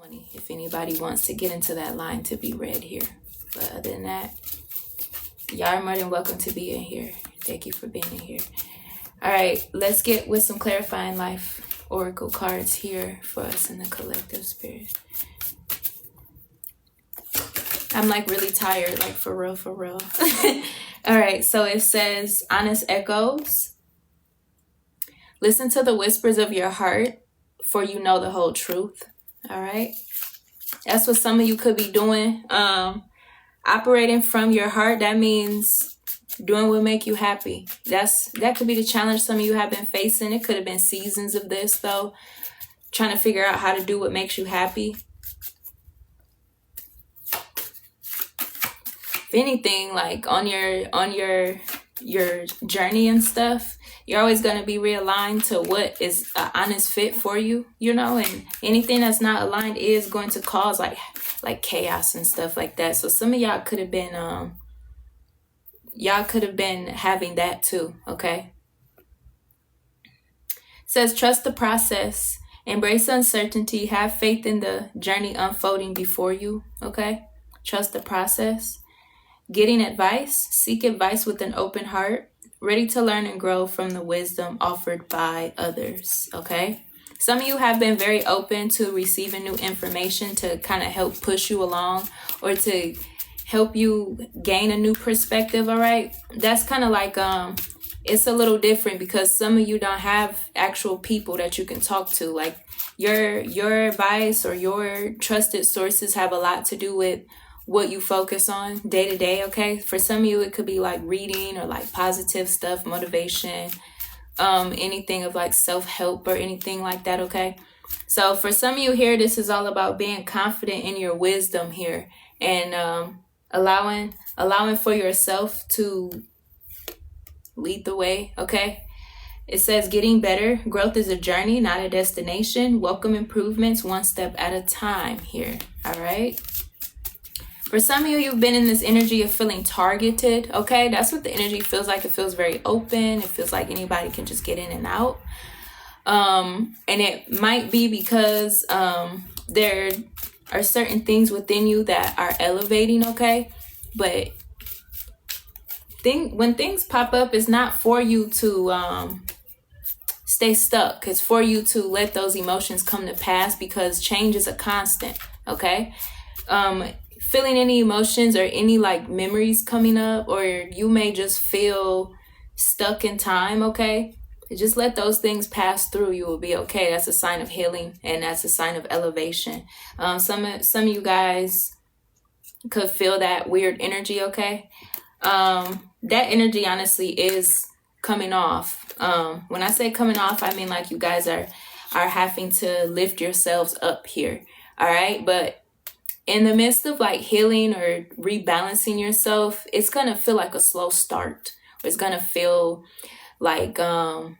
20 if anybody wants to get into that line to be read here. But other than that, y'all are more than welcome to be in here. Thank you for being in here. All right, let's get with some clarifying life oracle cards here for us in the collective spirit. I'm like really tired, like for real, for real. All right, so it says, honest echoes. Listen to the whispers of your heart, for you know the whole truth. All right, that's what some of you could be doing. Operating from your heart, that means doing what make you happy. That could be the challenge some of you have been facing. It could have been seasons of this though, trying to figure out how to do what makes you happy. If anything, like on your journey and stuff, you're always going to be realigned to what is an honest fit for you, you know, and anything that's not aligned is going to cause like chaos and stuff like that. So some of y'all could have been having that too, okay? It says, trust the process, embrace uncertainty, have faith in the journey unfolding before you, okay? Trust the process. Getting advice, seek advice with an open heart, ready to learn and grow from the wisdom offered by others, okay? Some of you have been very open to receiving new information to kind of help push you along or to help you gain a new perspective, all right? That's kind of like, it's a little different because some of you don't have actual people that you can talk to. Like your advice or your trusted sources have a lot to do with what you focus on day to day, okay? For some of you, it could be like reading or like positive stuff, motivation, anything of like self-help or anything like that, okay? So for some of you here, this is all about being confident in your wisdom here and allowing for yourself to lead the way, okay? It says getting better. Growth is a journey, not a destination. Welcome improvements one step at a time here, all right? For some of you, you've been in this energy of feeling targeted, okay? That's what the energy feels like. It feels very open. It feels like anybody can just get in and out. And it might be because there are certain things within you that are elevating, okay? But when things pop up, it's not for you to stay stuck. It's for you to let those emotions come to pass because change is a constant, okay? Feeling any emotions or any like memories coming up, or you may just feel stuck in time, okay? Just let those things pass through. You will be okay. That's a sign of healing and that's a sign of elevation. Some of you guys could feel that weird energy, okay? That energy honestly is coming off. When I say coming off, I mean like you guys are having to lift yourselves up here, all right? But in the midst of like healing or rebalancing yourself, it's going to feel like a slow start. It's going to feel like a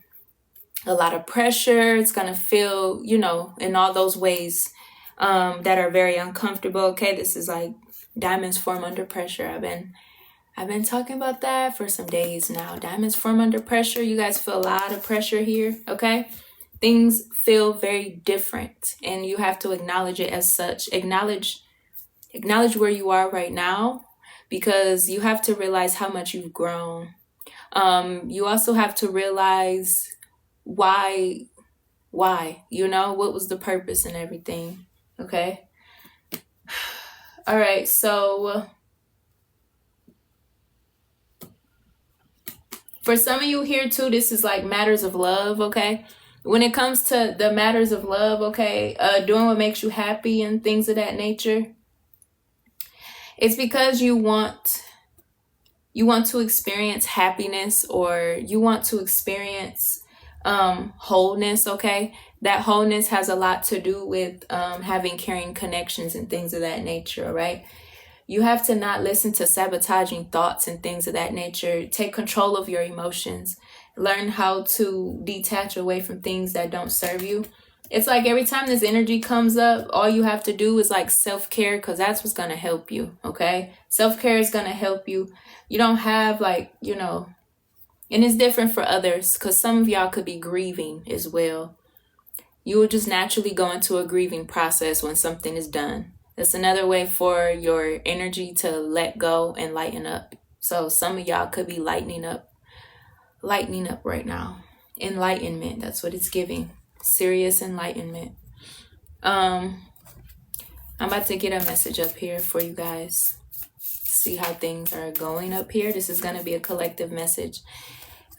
lot of pressure. It's going to feel, you know, in all those ways that are very uncomfortable. Okay, this is like diamonds form under pressure. I've been talking about that for some days now. Diamonds form under pressure. You guys feel a lot of pressure here, okay? Things feel very different and you have to acknowledge it as such. Acknowledge where you are right now because you have to realize how much you've grown. You also have to realize why, you know, what was the purpose and everything, okay? All right, so for some of you here too, this is like matters of love, okay? When it comes to the matters of love, okay, doing what makes you happy and things of that nature, it's because you want to experience happiness or you want to experience wholeness, okay? That wholeness has a lot to do with having caring connections and things of that nature, all right? You have to not listen to sabotaging thoughts and things of that nature. Take control of your emotions. Learn how to detach away from things that don't serve you. It's like every time this energy comes up, all you have to do is like self-care because that's what's going to help you, okay? Self-care is going to help you. You don't have like, you know, and it's different for others because some of y'all could be grieving as well. You will just naturally go into a grieving process when something is done. That's another way for your energy to let go and lighten up. So some of y'all could be lightening up right now. Enlightenment, that's what it's giving. Serious enlightenment. I'm about to get a message up here for you guys. See how things are going up here. This is going to be a collective message.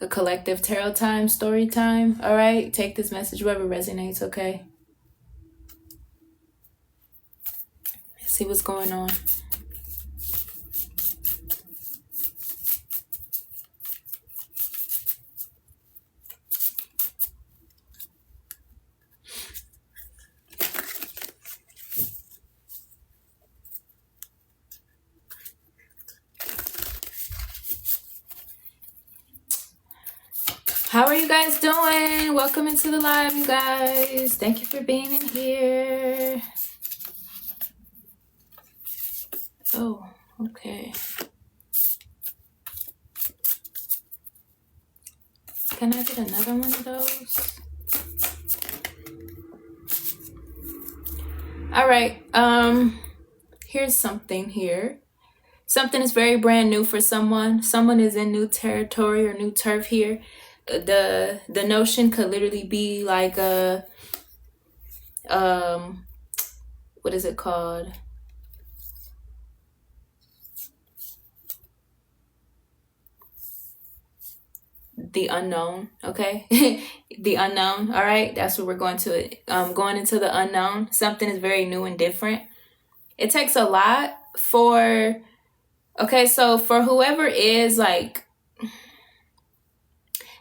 A collective tarot time, story time. All right, take this message, whoever resonates, okay? Let's see what's going on. How are you guys doing? Welcome into the live, you guys. Thank you for being in here. Oh, okay. Can I get another one of those? All right. Here's something here. Something is very brand new for someone. Someone is in new territory or new turf here. The notion could literally be like a what is it called? The unknown, okay? The unknown, all right? That's what we're going to. Going into the unknown. Something is very new and different. It takes a lot for, okay, so for whoever is like,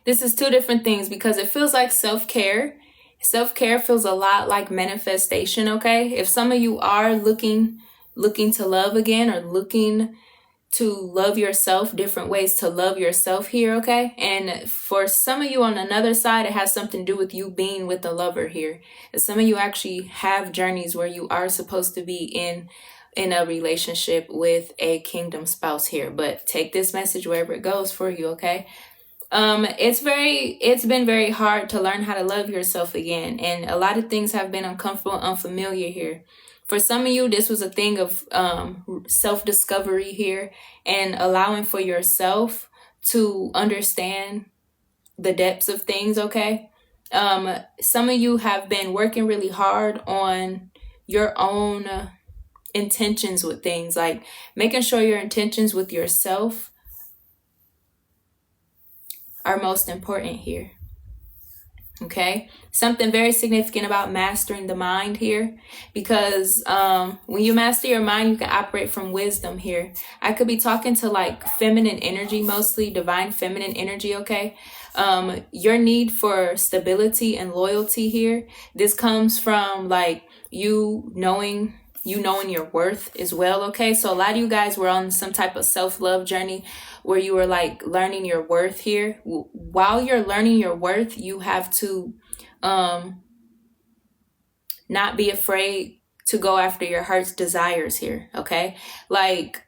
this is two different things because it feels like self-care. Self-care feels a lot like manifestation, okay? If some of you are looking to love again or looking to love yourself, different ways to love yourself here, okay? And for some of you on another side, it has something to do with you being with the lover here. And some of you actually have journeys where you are supposed to be in a relationship with a kingdom spouse here. But take this message wherever it goes for you, okay? It's been very hard to learn how to love yourself again. And a lot of things have been uncomfortable, unfamiliar here. For some of you, this was a thing of self-discovery here and allowing for yourself to understand the depths of things, okay? Some of you have been working really hard on your own intentions with things, like making sure your intentions with yourself are most important here. Okay, something very significant about mastering the mind here, because when you master your mind, you can operate from wisdom here. I could be talking to like feminine energy, mostly divine feminine energy. Okay, your need for stability and loyalty here. This comes from like you knowing your worth as well. Okay, so a lot of you guys were on some type of self-love journey where you were like learning your worth here. While you're learning your worth, you have to not be afraid to go after your heart's desires here, okay? Like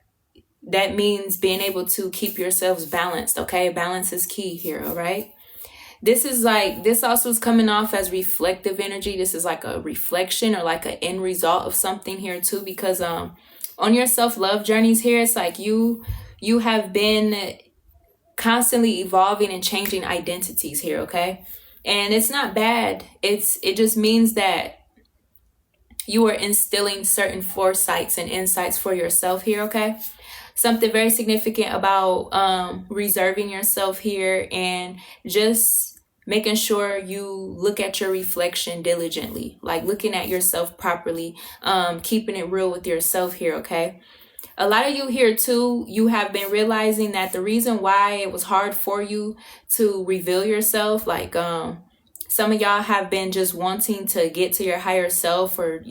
that means being able to keep yourselves balanced, okay? Balance is key here, all right? This also is coming off as reflective energy. This is like a reflection or like an end result of something here too, because on your self-love journeys here, it's like you have been constantly evolving and changing identities here, okay? And it's not bad. It just means that you are instilling certain foresights and insights for yourself here, okay? Something very significant about reserving yourself here and just making sure you look at your reflection diligently, like looking at yourself properly, keeping it real with yourself here, okay? A lot of you here too, you have been realizing that the reason why it was hard for you to reveal yourself, like some of y'all have been just wanting to get to your higher self, or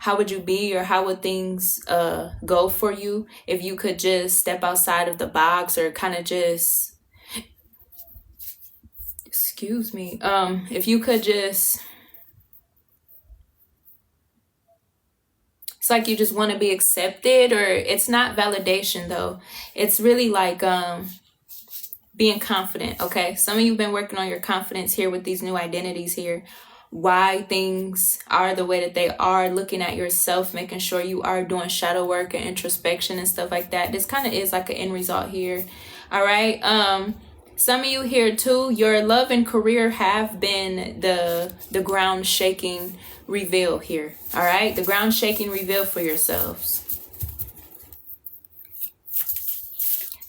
how would you be, or how would things go for you if you could just step outside of the box, or kind of just, if you could just, it's like you just want to be accepted, or it's not validation though. It's really like being confident, okay? Some of you have been working on your confidence here with these new identities here, why things are the way that they are, looking at yourself, making sure you are doing shadow work and introspection and stuff like that. This kind of is like an end result here. All right. Some of you here too, your love and career have been the ground shaking reveal here. All right. The ground shaking reveal for yourselves.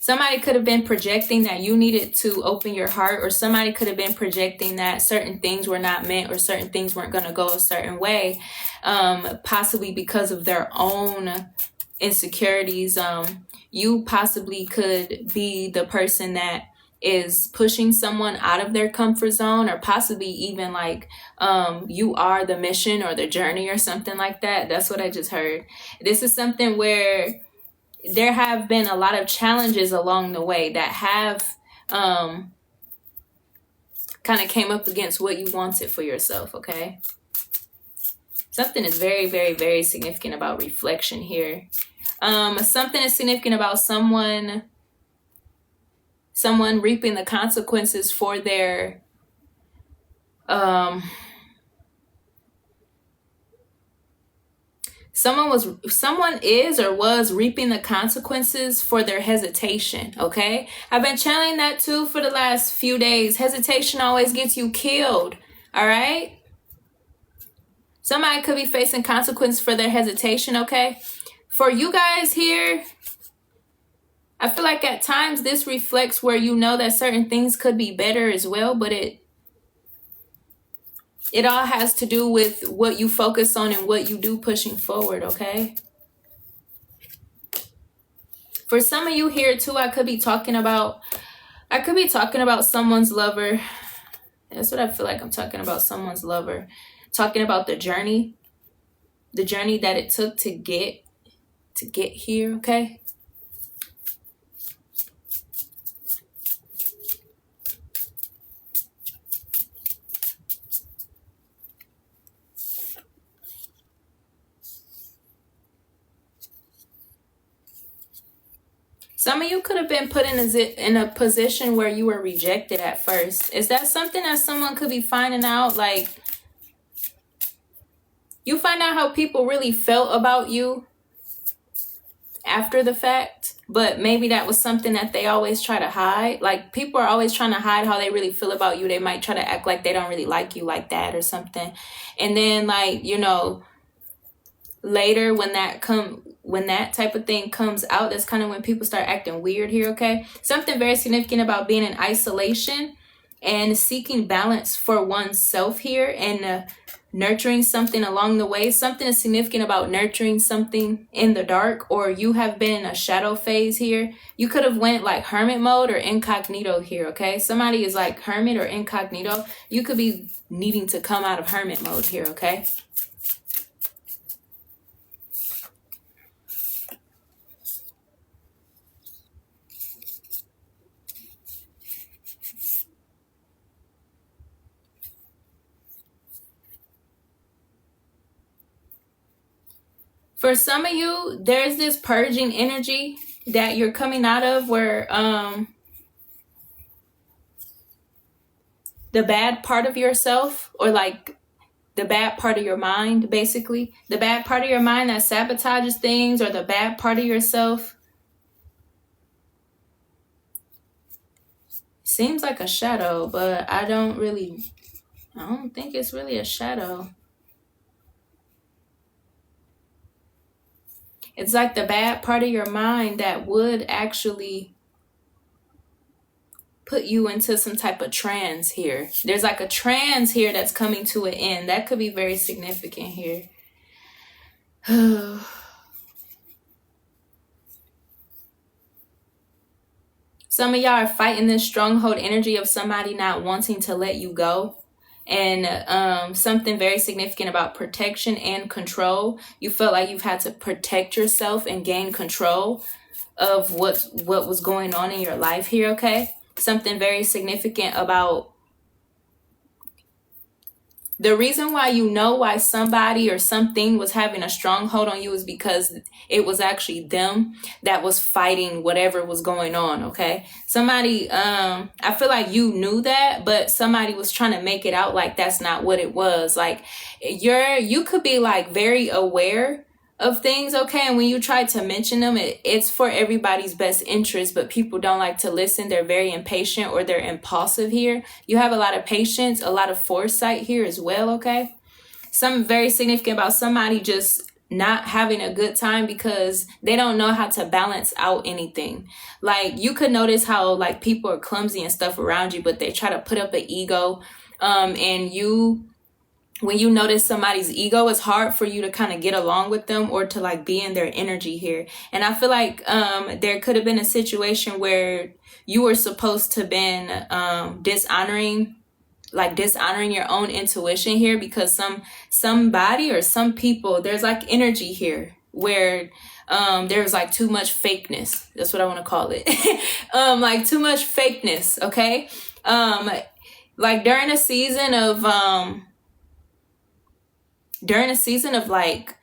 Somebody could have been projecting that you needed to open your heart, or somebody could have been projecting that certain things were not meant, or certain things weren't going to go a certain way, possibly because of their own insecurities. You possibly could be the person that is pushing someone out of their comfort zone, or possibly even like you are the mission or the journey or something like that. That's what I just heard. This is something where there have been a lot of challenges along the way that have kind of came up against what you wanted for yourself, okay? Something is very, very, very significant about reflection here. Something is significant about someone reaping the consequences for their someone is or was reaping the consequences for their hesitation, okay? I've been channeling that too for the last few days. Hesitation always gets you killed, all right? Somebody could be facing consequences for their hesitation, okay? For you guys here, I feel like at times this reflects where you know that certain things could be better as well, but it all has to do with what you focus on and what you do pushing forward, okay? For some of you here too, I could be talking about someone's lover. That's what I feel like I'm talking about, someone's lover. Talking about the journey that it took to get here, okay? Some of you could have been put in a position where you were rejected at first. Is that something that someone could be finding out? Like, you find out how people really felt about you after the fact, but maybe that was something that they always try to hide. Like, people are always trying to hide how they really feel about you. They might try to act like they don't really like you like that or something. And then, like, you know, later when that type of thing comes out, that's kind of when people start acting weird here, okay? Something very significant about being in isolation and seeking balance for oneself here, and nurturing something along the way. Something is significant about nurturing something in the dark, or you have been in a shadow phase here. You could have went like hermit mode or incognito here, okay? Somebody is like hermit or incognito. You could be needing to come out of hermit mode here, okay? For some of you, there's this purging energy that you're coming out of where the bad part of yourself, or like the bad part of your mind, basically. The bad part of your mind that sabotages things, or the bad part of yourself. Seems like a shadow, but I don't think it's really a shadow. It's like the bad part of your mind that would actually put you into some type of trance here. There's like a trance here that's coming to an end. That could be very significant here. Some of y'all are fighting this stronghold energy of somebody not wanting to let you go. And something very significant about protection and control. You felt like you've had to protect yourself and gain control of what was going on in your life here, okay? Something very significant about The reason why you know why somebody or something was having a stronghold on you is because it was actually them that was fighting whatever was going on, okay? Somebody, I feel like you knew that, but somebody was trying to make it out like that's not what it was. Like, you could be like very aware of things, okay, and when you try to mention them, it's for everybody's best interest, but people don't like to listen. They're very impatient, or they're impulsive here. You have a lot of patience, a lot of foresight here as well, okay? Something very significant about somebody just not having a good time because they don't know how to balance out anything. Like, you could notice how like people are clumsy and stuff around you, but they try to put up an ego, and when you notice somebody's ego, it's hard for you to kind of get along with them or to like be in their energy here. And I feel like there could have been a situation where you were supposed to been dishonoring your own intuition here, because somebody or some people, there's like energy here where there's like too much fakeness. That's what I want to call it. Like too much fakeness, okay? Like during a season of like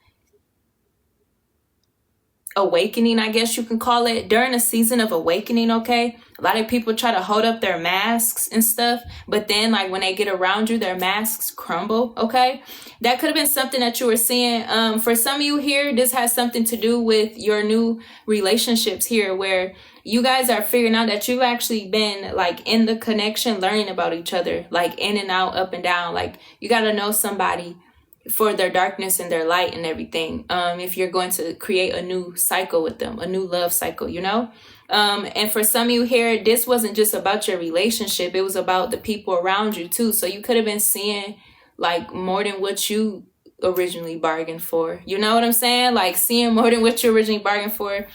awakening, I guess you can call it. During a season of awakening, okay, a lot of people try to hold up their masks and stuff, but then like when they get around you, their masks crumble, okay? That could have been something that you were seeing. For some of you here, this has something to do with your new relationships here, where you guys are figuring out that you've actually been like in the connection, learning about each other, like in and out, up and down. Like you got to know somebody for their darkness and their light and everything, if you're going to create a new cycle with them, a new love cycle, you know? And for some of you here, this wasn't just about your relationship, it was about the people around you too. So you could have been seeing like more than what you originally bargained for, you know what I'm saying? Like seeing more than what you originally bargained for.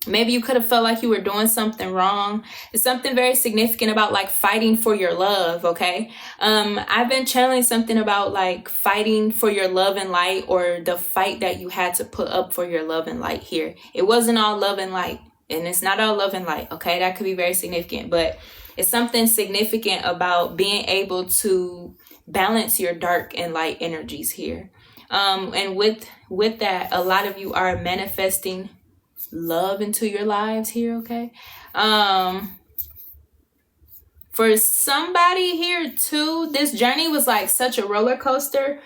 Maybe you could have felt like you were doing something wrong. It's something very significant about like fighting for your love, okay? I've been channeling something about like fighting for your love and light, or the fight that you had to put up for your love and light here. It wasn't all love and light, and it's not all love and light, okay? That could be very significant, but it's something significant about being able to balance your dark and light energies here. And with that, a lot of you are manifesting love into your lives here, okay? For somebody here too, this journey was like such a roller coaster.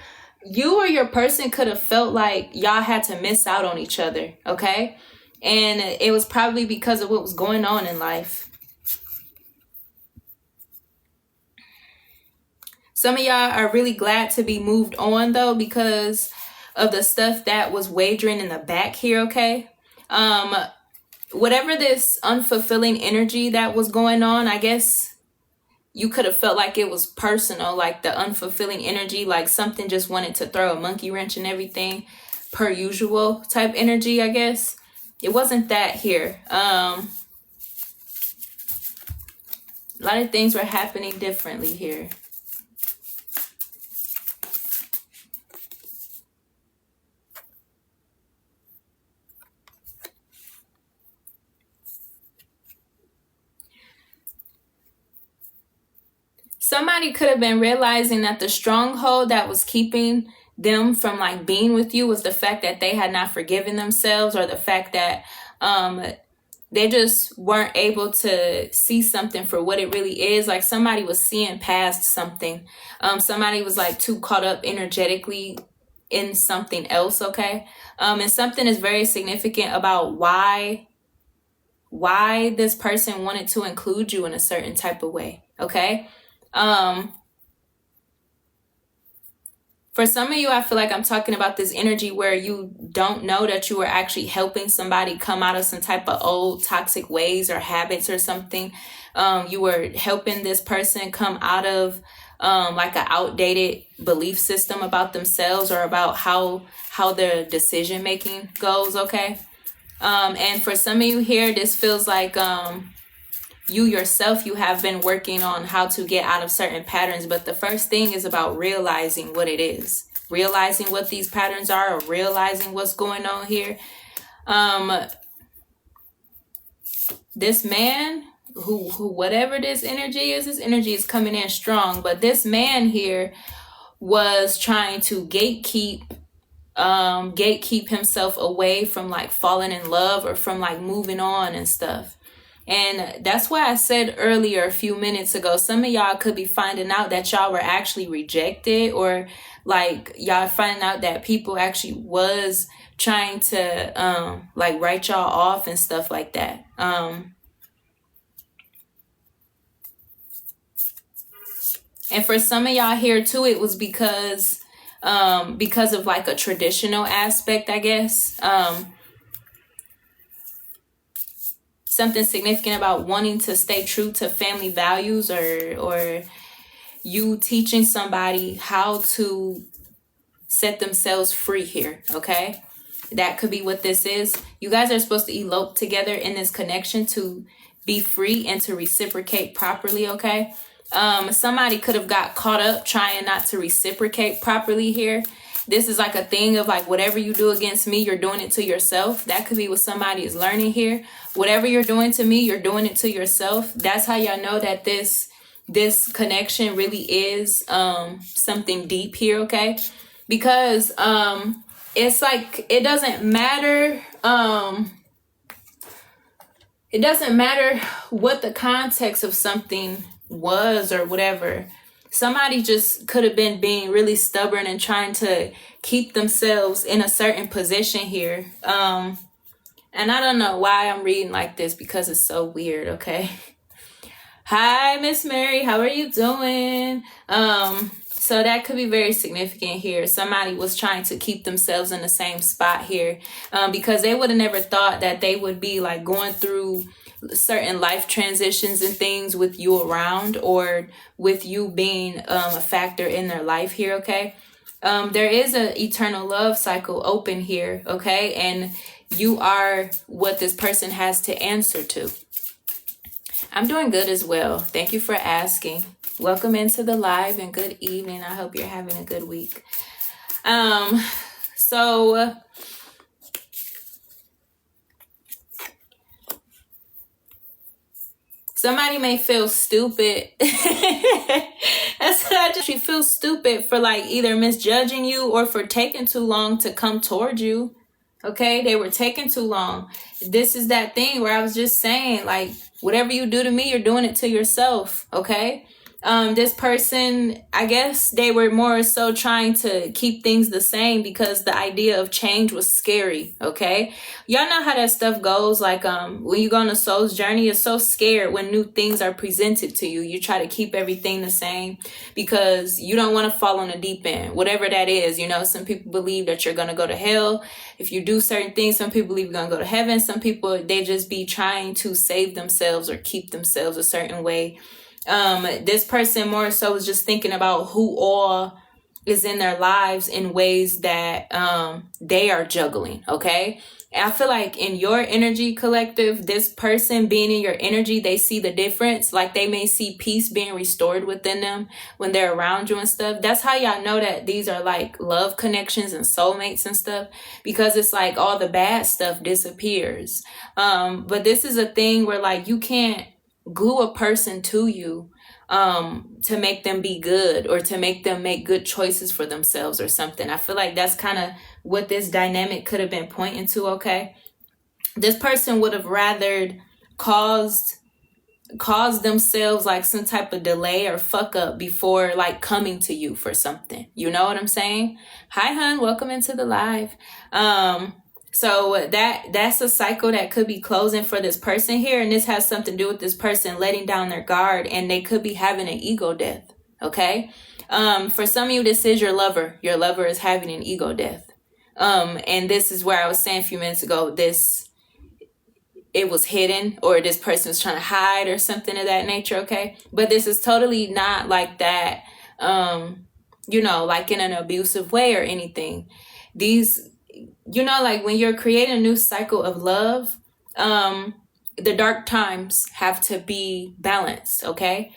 You or your person could have felt like y'all had to miss out on each other, okay? And it was probably because of what was going on in life. Some of y'all are really glad to be moved on though, because of the stuff that was wagering in the back here, okay? Whatever this unfulfilling energy that was going on, I guess you could have felt like it was personal, like the unfulfilling energy, like something just wanted to throw a monkey wrench in everything, per usual type energy, I guess. It wasn't that here. A lot of things were happening differently here. Somebody could have been realizing that the stronghold that was keeping them from like being with you was the fact that they had not forgiven themselves, or the fact that they just weren't able to see something for what it really is. Like somebody was seeing past something. Somebody was like too caught up energetically in something else, okay? And something is very significant about why this person wanted to include you in a certain type of way, okay? For some of you, I feel like I'm talking about this energy where you don't know that you were actually helping somebody come out of some type of old toxic ways or habits or something. You were helping this person come out of like an outdated belief system about themselves, or about how their decision making goes, okay? And for some of you here, this feels like you yourself, you have been working on how to get out of certain patterns, but the first thing is about realizing what it is, realizing what these patterns are, or realizing what's going on here. This man whatever this energy is coming in strong. But this man here was trying to gatekeep himself away from like falling in love or from like moving on and stuff. And that's why I said earlier, a few minutes ago, some of y'all could be finding out that y'all were actually rejected, or like y'all finding out that people actually was trying to like write y'all off and stuff like that. And for some of y'all here too, it was because of like a traditional aspect, I guess. Something significant about wanting to stay true to family values, or you teaching somebody how to set themselves free here, okay? That could be what this is. You guys are supposed to elope together in this connection to be free and to reciprocate properly, okay? Somebody could have got caught up trying not to reciprocate properly here. This is like a thing of like, whatever you do against me, you're doing it to yourself. That could be what somebody is learning here. Whatever you're doing to me, you're doing it to yourself. That's how y'all know that this connection really is something deep here, okay? Because it's like, it doesn't matter what the context of something was or whatever. Somebody just could have been being really stubborn and trying to keep themselves in a certain position here. And I don't know why I'm reading like this, because it's so weird, okay? Hi, Miss Mary. How are you doing? So that could be very significant here. Somebody was trying to keep themselves in the same spot here, because they would have never thought that they would be like going through certain life transitions and things with you around, or with you being a factor in their life here, okay? There is an eternal love cycle open here, okay? And you are what this person has to answer to. I'm doing good as well. Thank you for asking. Welcome into the live and good evening. I hope you're having a good week. So somebody may feel stupid. That's what I just feel stupid for like either misjudging you or for taking too long to come toward you. Okay, they were taking too long. This is that thing where I was just saying, like, whatever you do to me, you're doing it to yourself. Okay. This person, I guess they were more so trying to keep things the same because the idea of change was scary. Okay. Y'all know how that stuff goes. Like, when you go on a soul's journey, you're so scared when new things are presented to you. You try to keep everything the same because you don't want to fall on the deep end, whatever that is. You know, some people believe that you're going to go to hell if you do certain things. Some people believe you're going to go to heaven. Some people, they just be trying to save themselves or keep themselves a certain way. This person more so was just thinking about who all is in their lives in ways that they are juggling. Okay. And I feel like in your energy collective, this person being in your energy, they see the difference. Like they may see peace being restored within them when they're around you and stuff. That's how y'all know that these are like love connections and soulmates and stuff, because it's like all the bad stuff disappears. But this is a thing where like you can't glue a person to you to make them be good or to make them make good choices for themselves or something. I feel like that's kind of what this dynamic could have been pointing to. Okay, this person would have rather caused themselves like some type of delay or fuck up before like coming to you for something. You know what I'm saying? Hi, hun. Welcome into the live. So that's a cycle that could be closing for this person here. And this has something to do with this person letting down their guard, and they could be having an ego death. Okay. For some of you, this is your lover. Your lover is having an ego death. And this is where I was saying a few minutes ago, it was hidden, or this person was trying to hide or something of that nature. Okay. But this is totally not like that, like in an abusive way or anything. These, like when you're creating a new cycle of love, the dark times have to be balanced. Okay.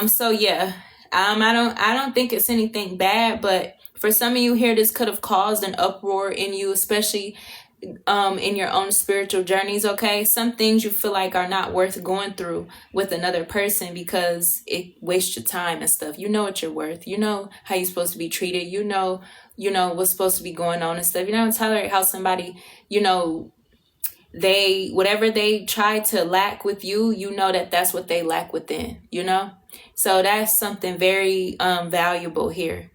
So yeah, I don't think it's anything bad, but for some of you here, this could have caused an uproar in you, especially in your own spiritual journeys, okay? Some things you feel like are not worth going through with another person because it wastes your time and stuff. You know what you're worth. You know how you're supposed to be treated. You know what's supposed to be going on and stuff. You don't tolerate how somebody, whatever they try to lack with you, you know that's what they lack within, So that's something very valuable here.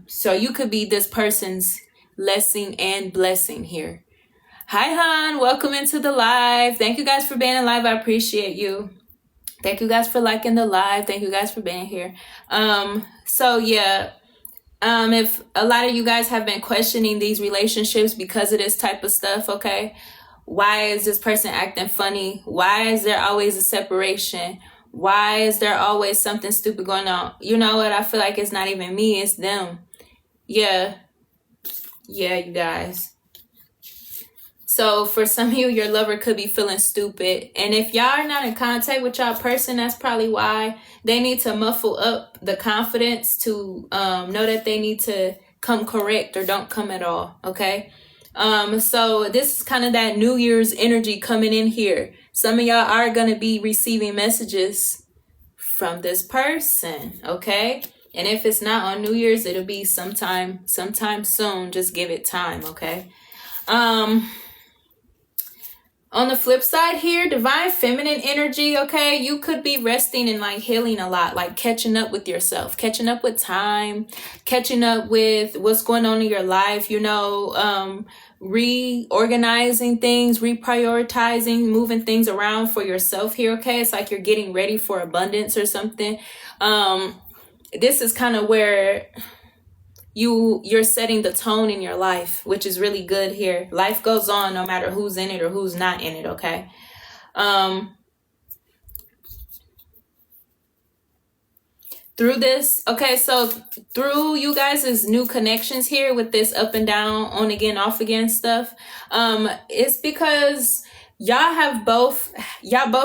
So you could be this person's lesson and blessing here. Hi, hon. Welcome into the live. Thank you guys for being in live. I appreciate you. Thank you guys for liking the live. Thank you guys for being here. So yeah, if a lot of you guys have been questioning these relationships because of this type of stuff, okay? Why is this person acting funny? Why is there always a separation? Why is there always something stupid going on? You know what? I feel like it's not even me, it's them. Yeah, you guys. So for some of you, your lover could be feeling stupid. And if y'all are not in contact with y'all person, that's probably why. They need to muffle up the confidence to know that they need to come correct or don't come at all, okay? So this is kind of that New Year's energy coming in here. Some of y'all are going to be receiving messages from this person, okay? And if it's not on New Year's, it'll be sometime soon. Just give it time, okay? On the flip side here, divine feminine energy, okay? You could be resting and like healing a lot, like catching up with yourself, catching up with time, catching up with what's going on in your life, reorganizing things, reprioritizing, moving things around for yourself here, okay? It's like you're getting ready for abundance or something. This is kind of where you're setting the tone in your life, which is really good here. Life goes on no matter who's in it or who's not in it, okay? Through this, okay, so through you guys' new connections here with this up and down, on again, off again stuff, it's because y'all both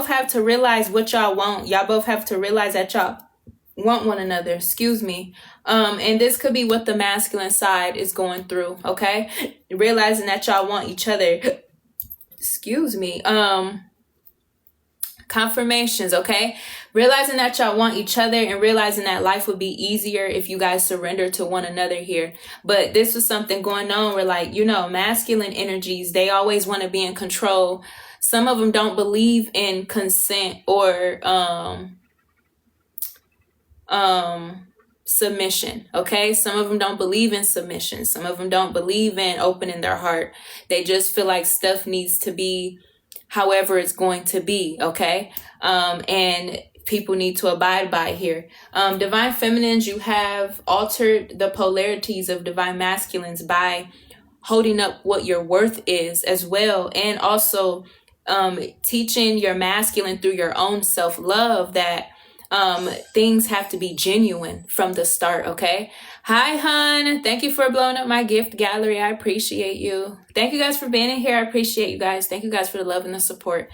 have to realize what y'all want. Y'all both have to realize that y'all want one another, excuse me. And this could be what the masculine side is going through, okay? Realizing that y'all want each other, excuse me. Confirmations, okay? Realizing that y'all want each other and realizing that life would be easier if you guys surrender to one another here. But this was something going on where, like, masculine energies, they always want to be in control. Some of them don't believe in consent or submission, okay? Some of them don't believe in submission. Some of them don't believe in opening their heart. They just feel like stuff needs to be however it's going to be, okay? And people need to abide by here. Divine feminines, you have altered the polarities of divine masculines by holding up what your worth is as well, and also teaching your masculine through your own self-love that things have to be genuine from the start, okay? Hi, hun. Thank you for blowing up my gift gallery. I appreciate you. Thank you guys for being in here. I appreciate you guys. Thank you guys for the love and the support.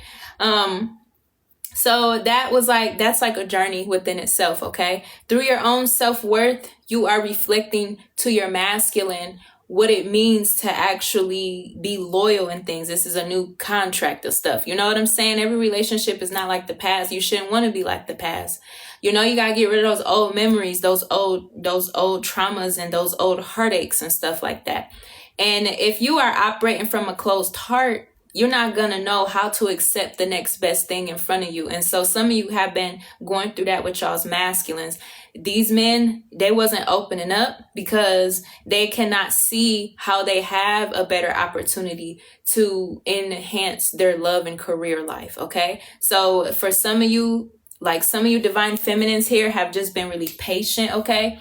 So that's like a journey within itself, okay? Through your own self-worth, you are reflecting to your masculine what it means to actually be loyal in things. This is a new contract of stuff. You know what I'm saying? Every relationship is not like the past. You shouldn't want to be like the past. You gotta get rid of those old memories, those old traumas and those old heartaches and stuff like that. And if you are operating from a closed heart, you're not gonna know how to accept the next best thing in front of you. And so some of you have been going through that with y'all's masculines. These men, they wasn't opening up because they cannot see how they have a better opportunity to enhance their love and career life, okay? So for some of you divine feminines here have just been really patient, okay?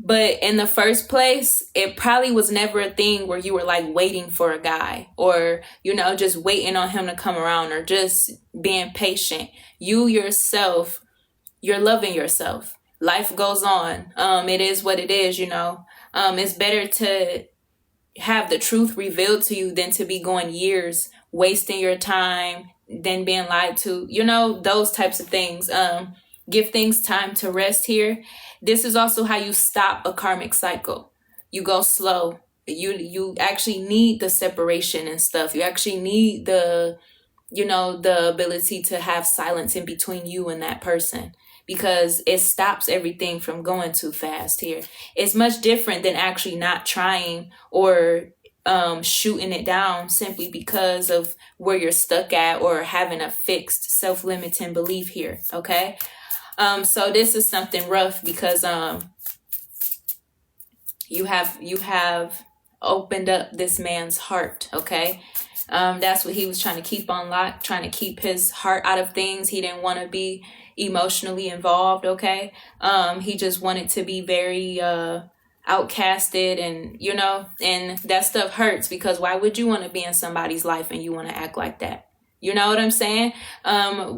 But in the first place, it probably was never a thing where you were like waiting for a guy or, just waiting on him to come around or just being patient. You yourself, you're loving yourself. Life goes on. It is what it is, It's better to have the truth revealed to you than to be going years wasting your time, than being lied to, those types of things. Give things time to rest here. This is also how you stop a karmic cycle. You go slow. you actually need the separation and stuff. You actually need the the ability to have silence in between you and that person, because it stops everything from going too fast here. It's much different than actually not trying or shooting it down simply because of where you're stuck at or having a fixed self-limiting belief here. Okay. So this is something rough because you have opened up this man's heart. Okay. That's what he was trying to keep on lock, trying to keep his heart out of things. He didn't want to be emotionally involved. Okay. He just wanted to be very outcasted, and and that stuff hurts, because why would you want to be in somebody's life and you want to act like that? You know what I'm saying?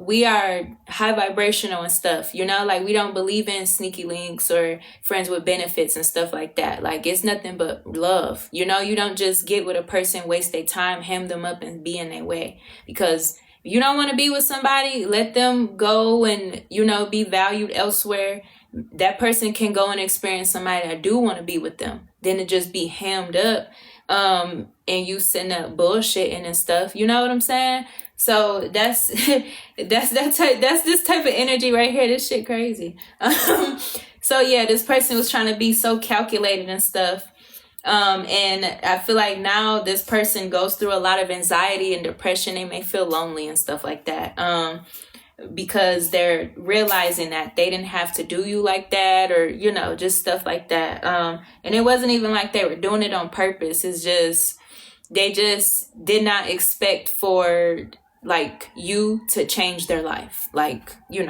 We are high vibrational and stuff, like we don't believe in sneaky links or friends with benefits and stuff like that. Like, it's nothing but love. You don't just get with a person, waste their time, hem them up and be in their way. Because if you don't want to be with somebody, let them go and, be valued elsewhere. That person can go and experience somebody that do want to be with them, than to just be hemmed up and you send up bullshit and stuff. You know what I'm saying? So that's this type of energy right here. This shit crazy. So yeah, this person was trying to be so calculated and stuff. And I feel like now this person goes through a lot of anxiety and depression. They may feel lonely and stuff like that. Because they're realizing that they didn't have to do you like that, or just stuff like that. And it wasn't even like they were doing it on purpose. It's just they just did not expect for like you to change their life, like you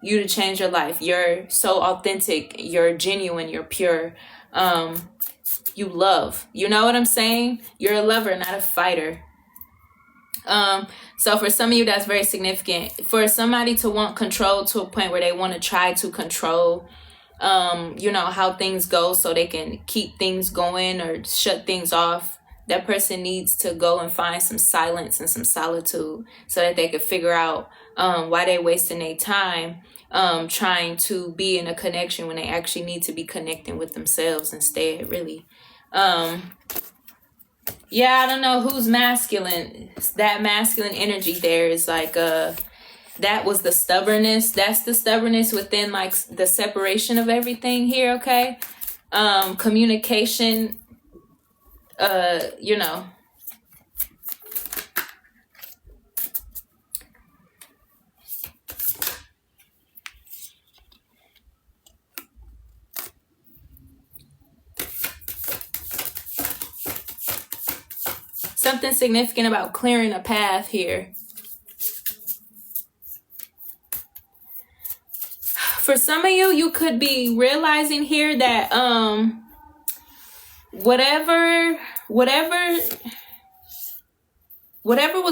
to change your life. You're so authentic, you're genuine, you're pure. You love, you know what I'm saying? You're a lover, not a fighter. So for some of you, that's very significant. For somebody to want control to a point where they want to try to control, how things go so they can keep things going or shut things off, that person needs to go and find some silence and some solitude so that they can figure out why they're wasting their time trying to be in a connection when they actually need to be connecting with themselves instead, really. Yeah, I don't know who's masculine. That masculine energy there is like that was the stubbornness. That's the stubbornness within like the separation of everything here, okay? Communication, something significant about clearing a path here. For some of you, you could be realizing here that whatever was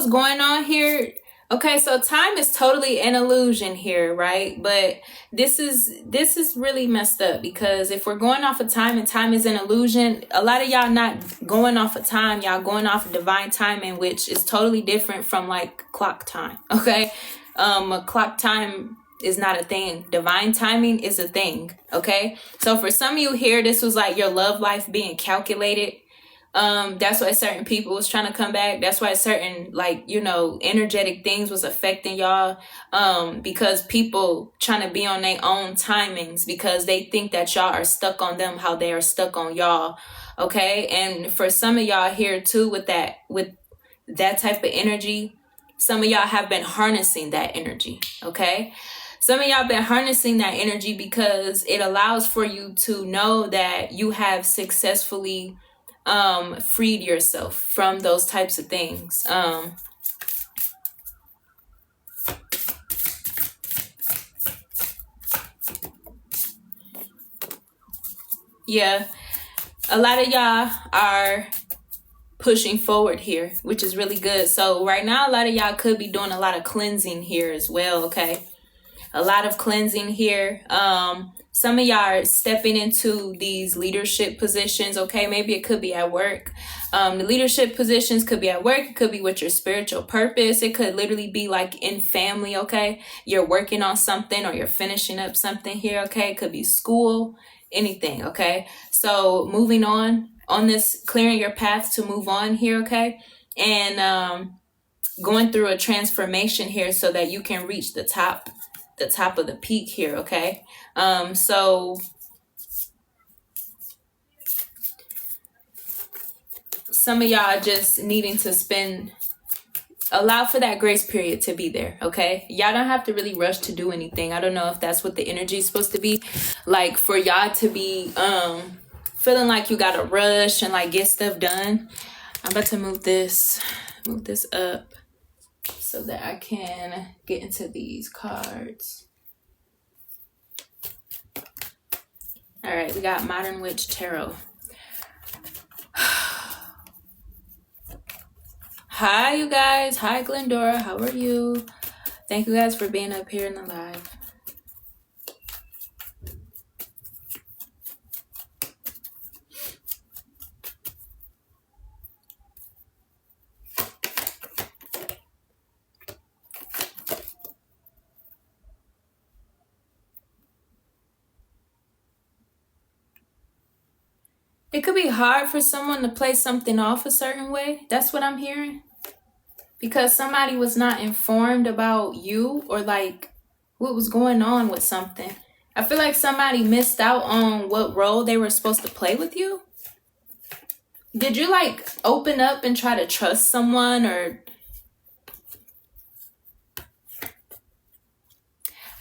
going on here. Okay, so time is totally an illusion here, right? But this is really messed up, because if we're going off of time and time is an illusion, a lot of y'all not going off of time, y'all going off of divine timing, which is totally different from like clock time, okay? Clock time is not a thing. Divine timing is a thing, okay? So for some of you here, this was like your love life being calculated. That's why certain people was trying to come back. That's why certain energetic things was affecting y'all. Because people trying to be on their own timings because they think that y'all are stuck on them how they are stuck on y'all. Okay. And for some of y'all here too, with that type of energy, some of y'all have been harnessing that energy. Okay. Some of y'all been harnessing that energy because it allows for you to know that you have successfully freed yourself from those types of things. Yeah, a lot of y'all are pushing forward here, which is really good. So right now, a lot of y'all could be doing a lot of cleansing here as well. Okay, a lot of cleansing here. Some of y'all are stepping into these leadership positions, okay? Maybe it could be at work. The leadership positions could be at work. It could be with your spiritual purpose. It could literally be like in family, okay? You're working on something or you're finishing up something here, okay? It could be school, anything, okay? So moving on, on this, clearing your path to move on here, okay? And going through a transformation here so that you can reach the top of the peak here, okay? So some of y'all just needing to allow for that grace period to be there, okay? Y'all don't have to really rush to do anything. I don't know if that's what the energy is supposed to be. Like, for y'all to be feeling like you gotta rush and like get stuff done. I'm about to move this up so that I can get into these cards. All right, we got Modern Witch Tarot. Hi, you guys. Hi, Glendora. How are you? Thank you guys for being up here in the live. It could be hard for someone to play something off a certain way. That's what I'm hearing. Because somebody was not informed about you or like what was going on with something. I feel like somebody missed out on what role they were supposed to play with you. Did you like open up and try to trust someone, or...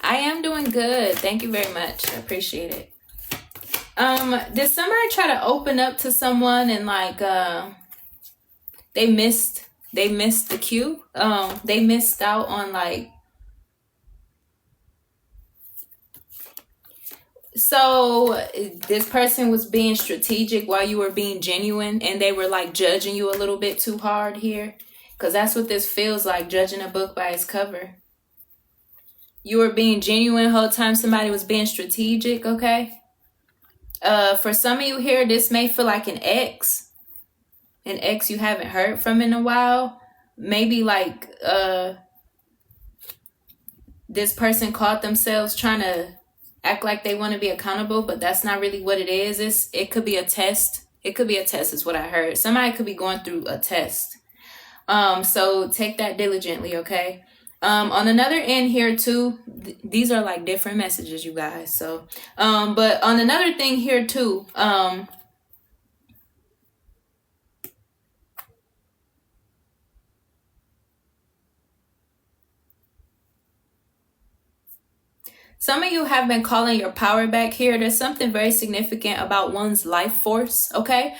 I am doing good. Thank you very much. I appreciate it. Did somebody try to open up to someone and like they missed the cue? They missed out on like... So this person was being strategic while you were being genuine, and they were like judging you a little bit too hard here, because that's what this feels like, judging a book by its cover. You were being genuine the whole time somebody was being strategic, okay? For some of you here, this may feel like an ex you haven't heard from in a while. Maybe like this person caught themselves trying to act like they want to be accountable, but that's not really what it is. It could be a test. It could be a test is what I heard. Somebody could be going through a test. So take that diligently, okay? On another end here too, these are like different messages, you guys. So, but on another thing here too, some of you have been calling your power back here. There's something very significant about one's life force, okay?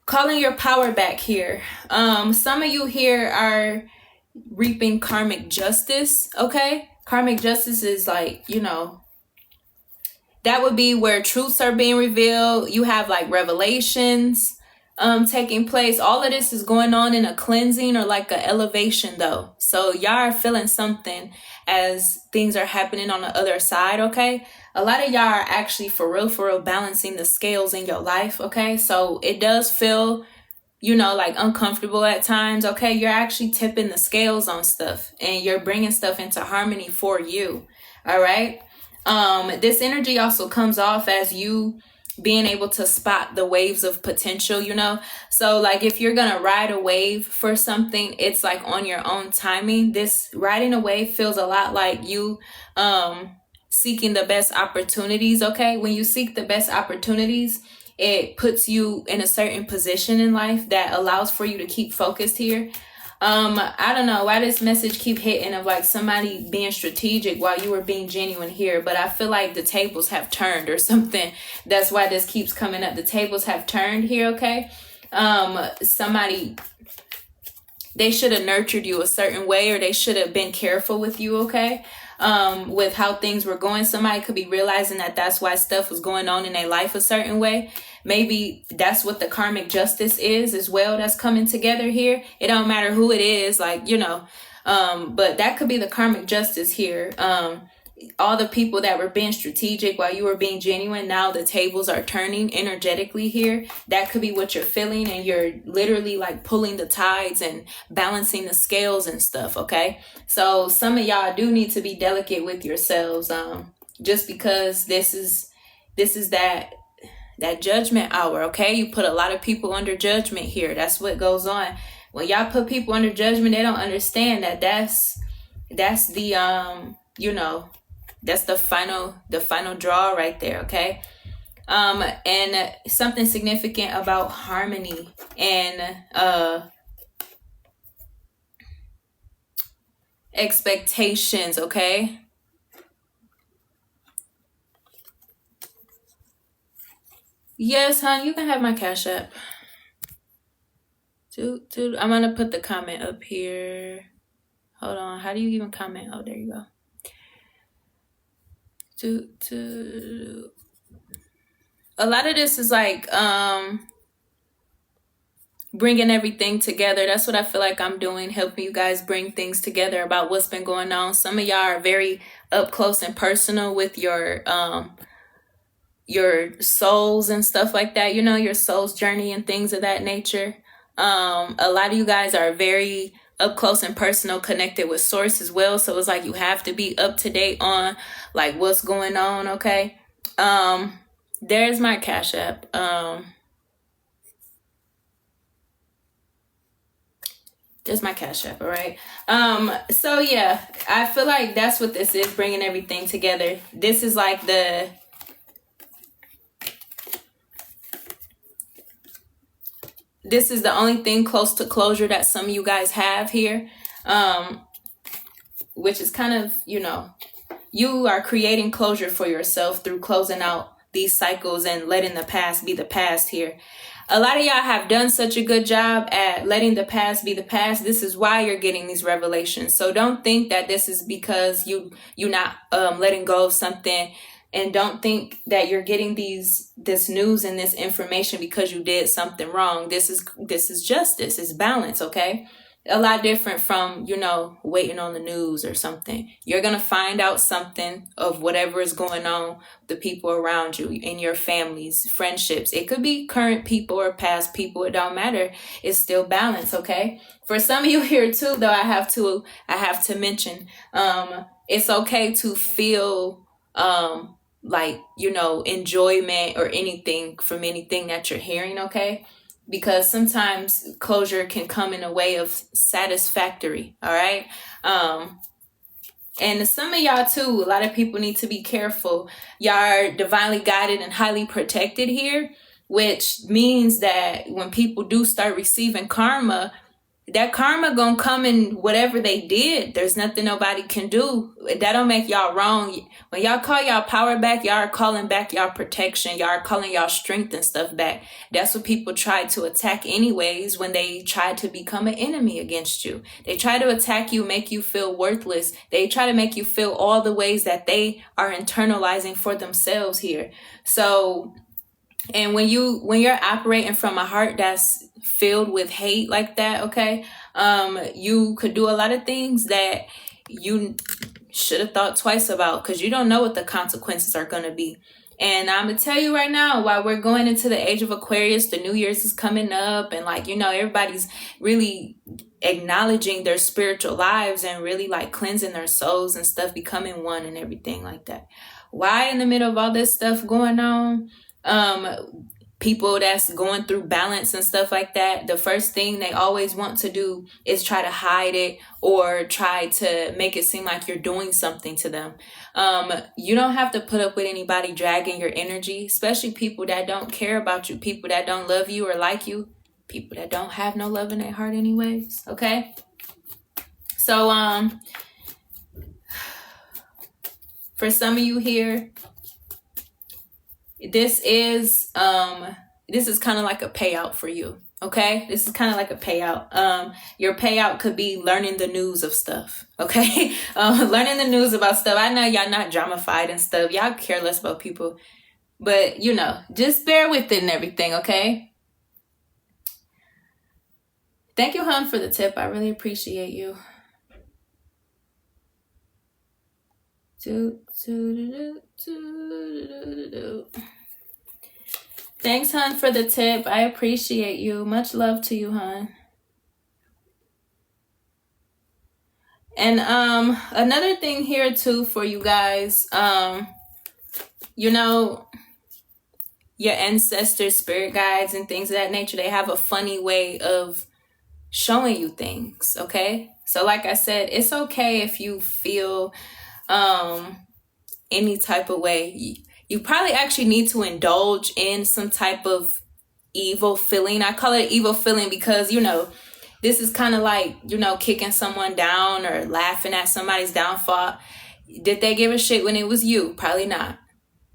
Calling your power back here. Some of you here are reaping karmic justice, okay? Karmic justice is like, you know, that would be where truths are being revealed. You have like revelations taking place. All of this is going on in a cleansing or like an elevation though. So y'all are feeling something as things are happening on the other side, okay? A lot of y'all are actually for real balancing the scales in your life, okay? So it does feel, you know, like uncomfortable at times, okay? You're actually tipping the scales on stuff and you're bringing stuff into harmony for you, all right? This energy also comes off as you being able to spot the waves of potential, you know? So like if you're gonna ride a wave for something, it's like on your own timing. This riding a wave feels a lot like you seeking the best opportunities, okay? When you seek the best opportunities, it puts you in a certain position in life that allows for you to keep focused here. I don't know why this message keep hitting of like somebody being strategic while you were being genuine here, but I feel like the tables have turned or something. That's why this keeps coming up. The tables have turned here, okay? Somebody, they should have nurtured you a certain way, or they should have been careful with you, okay? With how things were going. Somebody could be realizing that that's why stuff was going on in their life a certain way. Maybe that's what the karmic justice is as well that's coming together here. It don't matter who it is, like, you know, but that could be the karmic justice here. All the people that were being strategic while you were being genuine, now the tables are turning energetically here. That could be what you're feeling, and you're literally like pulling the tides and balancing the scales and stuff, okay? So some of y'all do need to be delicate with yourselves, just because this is that that judgment hour, okay? You put a lot of people under judgment here. That's what goes on. When y'all put people under judgment, they don't understand that that's the that's the final draw right there, okay? And something significant about harmony and expectations, okay? Yes, hon, you can have my Cash App. I'm gonna put the comment up here. Hold on, how do you even comment? Oh, there you go. A lot of this is like bringing everything together. That's what I feel like I'm doing, helping you guys bring things together about what's been going on. Some of y'all are very up close and personal with your souls and stuff like that, your soul's journey and things of that nature. A lot of you guys are very up close and personal, connected with source as well. So it's like you have to be up to date on like what's going on, okay? There's my Cash App. There's my Cash App, all right? So yeah, I feel like that's what this is, bringing everything together. This is like this is the only thing close to closure that some of you guys have here, which is kind of, you are creating closure for yourself through closing out these cycles and letting the past be the past here. A lot of y'all have done such a good job at letting the past be the past. This is why you're getting these revelations. So don't think that this is because you're not letting go of something. And don't think that you're getting this news and this information because you did something wrong. This is justice. It's balance, okay? A lot different from, waiting on the news or something. You're going to find out something of whatever is going on, the people around you, in your families, friendships. It could be current people or past people. It don't matter. It's still balance, okay? For some of you here too, though, I have to mention, it's okay to feel enjoyment or anything from anything that you're hearing, okay? Because sometimes closure can come in a way of satisfactory, all right? And some of y'all too, a lot of people need to be careful. Y'all are divinely guided and highly protected here, which means that when people do start receiving karma, that karma gonna come in whatever they did. There's nothing nobody can do. That don't make y'all wrong. When y'all call y'all power back, y'all are calling back y'all protection. Y'all are calling y'all strength and stuff back. That's what people try to attack anyways when they try to become an enemy against you. They try to attack you, make you feel worthless. They try to make you feel all the ways that they are internalizing for themselves here. So, and when you're operating from a heart that's filled with hate like that, okay, you could do a lot of things that you should have thought twice about, because you don't know what the consequences are going to be. And I'm gonna tell you right now, while we're going into the age of Aquarius, the New Year's is coming up, and everybody's really acknowledging their spiritual lives and really cleansing their souls and stuff, becoming one and everything like that. Why in the middle of all this stuff going on, people that's going through balance and stuff like that, the first thing they always want to do is try to hide it or try to make it seem like you're doing something to them. You don't have to put up with anybody dragging your energy, especially people that don't care about you, people that don't love you or like you, people that don't have no love in their heart anyways, okay? So, for some of you here, this is kind of like a payout for you, okay? This is kind of like a payout. Your payout could be learning the news of stuff, okay? Learning the news about stuff. I know y'all not dramified and stuff. Y'all care less about people, but just bear with it and everything, okay? Thank you, hon, for the tip. I really appreciate you. Thanks, hon, for the tip. I appreciate you. Much love to you, hon. And another thing here too for you guys, your ancestors, spirit guides, and things of that nature, they have a funny way of showing you things, okay? So like I said, it's okay if you feel any type of way. You probably actually need to indulge in some type of evil feeling. I call it evil feeling because, you know, this is kind of like, you know, kicking someone down or laughing at somebody's downfall. Did they give a shit when it was you? Probably not.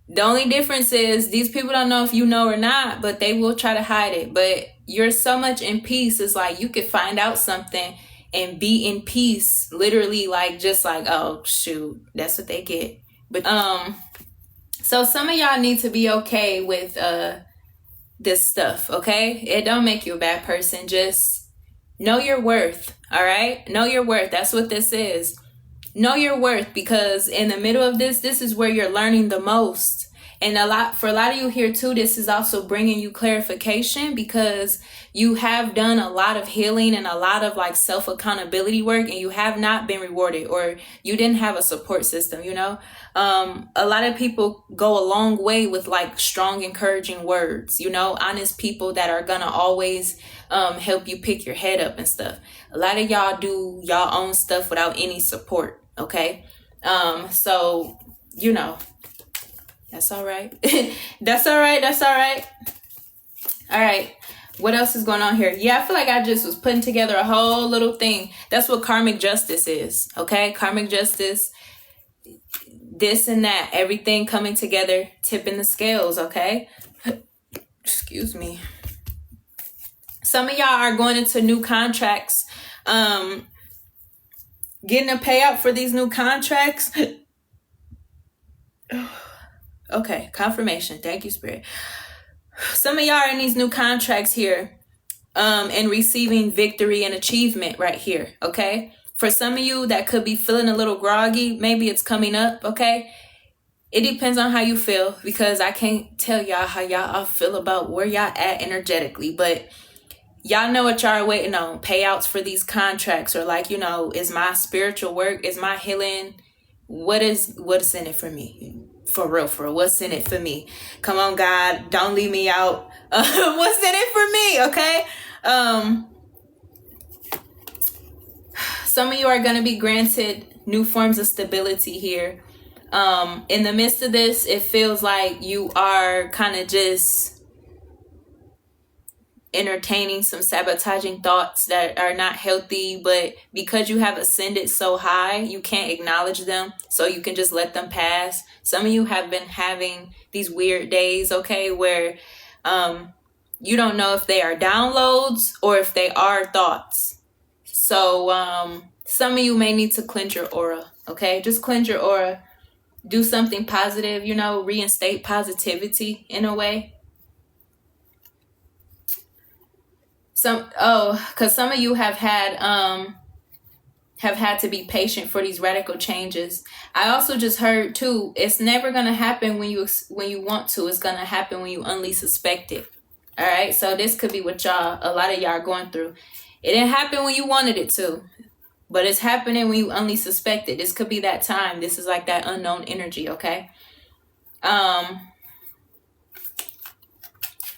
The only difference is these people don't know if you know or not, but they will try to hide it. But you're so much in peace. It's like you could find out something and be in peace. Literally, like, just like, oh, shoot, that's what they get. But so some of y'all need to be okay with this stuff, okay? It don't make you a bad person. Just know your worth, all right? Know your worth. That's what this is. Know your worth, because in the middle of this is where you're learning the most. And for a lot of you here too, this is also bringing you clarification, because you have done a lot of healing and a lot of like self accountability work, and you have not been rewarded, or you didn't have a support system, you know. A lot of people go a long way with like strong, encouraging words, you know, honest people that are gonna always help you pick your head up and stuff. A lot of y'all do y'all own stuff without any support. Okay. So, you know, that's all right. That's all right. That's all right. All right. What else is going on here? Yeah, I feel like I just was putting together a whole little thing. That's what karmic justice is. Okay. Karmic justice, this and that, everything coming together, tipping the scales. Okay. Excuse me. Some of y'all are going into new contracts, getting a payout for these new contracts. Okay, confirmation. Thank you, Spirit. Some of y'all are in these new contracts here, and receiving victory and achievement right here, okay? For some of you that could be feeling a little groggy, maybe it's coming up, okay? It depends on how you feel, because I can't tell y'all how y'all all feel about where y'all at energetically, but y'all know what y'all are waiting on. Payouts for these contracts, or like, you know, is my spiritual work, is my healing, what's in it for me? For real, what's in it for me? Come on, God, don't leave me out. What's in it for me? Okay. Some of you are going to be granted new forms of stability here. In the midst of this, it feels like you are kind of just entertaining some sabotaging thoughts that are not healthy, but because you have ascended so high, you can't acknowledge them, so you can just let them pass. Some of you have been having these weird days, okay, where you don't know if they are downloads or if they are thoughts. So some of you may need to cleanse your aura, okay? Just cleanse your aura. Do something positive, you know, reinstate positivity in a way. Because some of you have had to be patient for these radical changes. I also just heard too, it's never gonna happen when you want to. It's gonna happen when you unleast suspect it. All right, so this could be what a lot of y'all are going through. It didn't happen when you wanted it to, but it's happening when you unleast suspect it. This could be that time. This is like that unknown energy. Okay.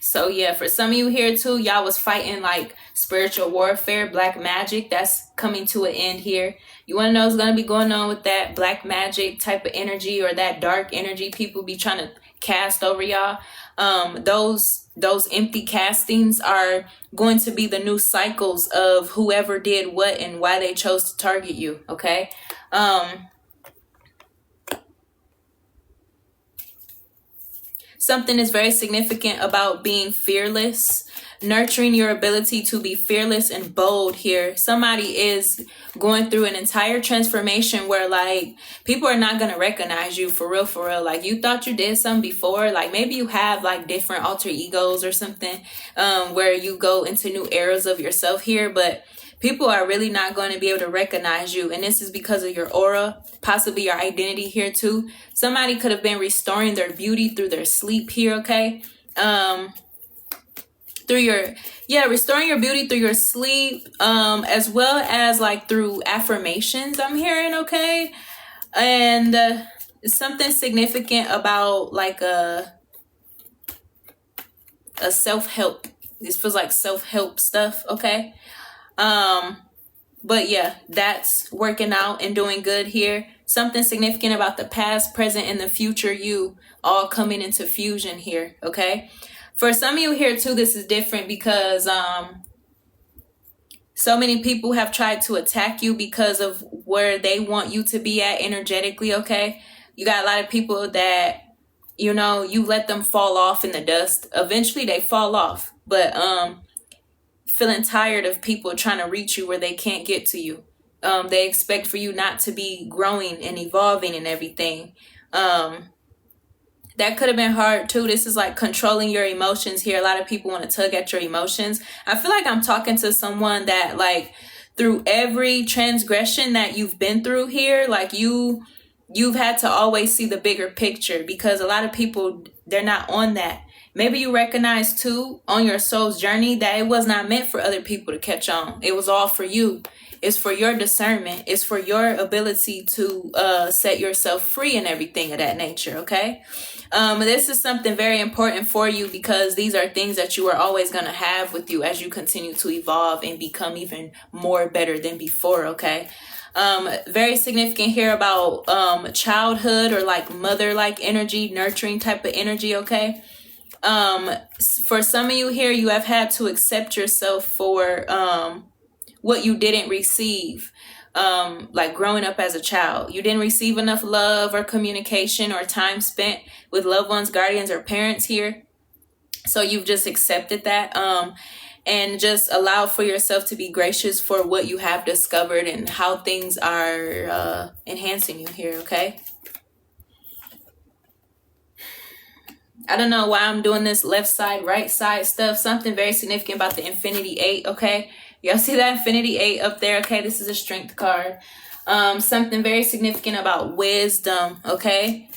So yeah, for some of you here too, y'all was fighting like spiritual warfare, black magic. That's coming to an end here. You want to know what's going to be going on with that black magic type of energy, or that dark energy people be trying to cast over y'all? Those empty castings are going to be the new cycles of whoever did what and why they chose to target you. Okay. Something is very significant about being fearless, nurturing your ability to be fearless and bold here. Somebody is going through an entire transformation where like people are not going to recognize you for real. Like you thought you did something before, like maybe you have like different alter egos or something, where you go into new eras of yourself here, but people are really not going to be able to recognize you. And this is because of your aura, possibly your identity here too. Somebody could have been restoring their beauty through their sleep here, okay? Restoring your beauty through your sleep, as well as like through affirmations, I'm hearing, okay? And something significant about like a self-help. This feels like self-help stuff, okay? But yeah, that's working out and doing good here. Something significant about the past, present, and the future you all coming into fusion here, okay? For some of you here too, this is different because so many people have tried to attack you because of where they want you to be at energetically, okay? You got a lot of people that, you know, you let them fall off in the dust. Eventually they fall off, but feeling tired of people trying to reach you where they can't get to you. They expect for you not to be growing and evolving and everything. That could have been hard too. This is like controlling your emotions here. A lot of people want to tug at your emotions. I feel like I'm talking to someone that, like, through every transgression that you've been through here, like you've had to always see the bigger picture, because a lot of people, they're not on that. Maybe you recognize too on your soul's journey that it was not meant for other people to catch on. It was all for you. It's for your discernment. It's for your ability to set yourself free and everything of that nature, okay? This is something very important for you, because these are things that you are always going to have with you as you continue to evolve and become even more better than before, okay? Very significant here about childhood, or like mother-like energy, nurturing type of energy, okay? For some of you here, you have had to accept yourself for what you didn't receive, like growing up as a child. You didn't receive enough love or communication or time spent with loved ones, guardians, or parents here. So you've just accepted that, and just allow for yourself to be gracious for what you have discovered and how things are enhancing you here, okay? I don't know why I'm doing this left side, right side stuff. Something very significant about the Infinity 8, okay? Y'all see that Infinity 8 up there? Okay, this is a strength card. Something very significant about wisdom, okay?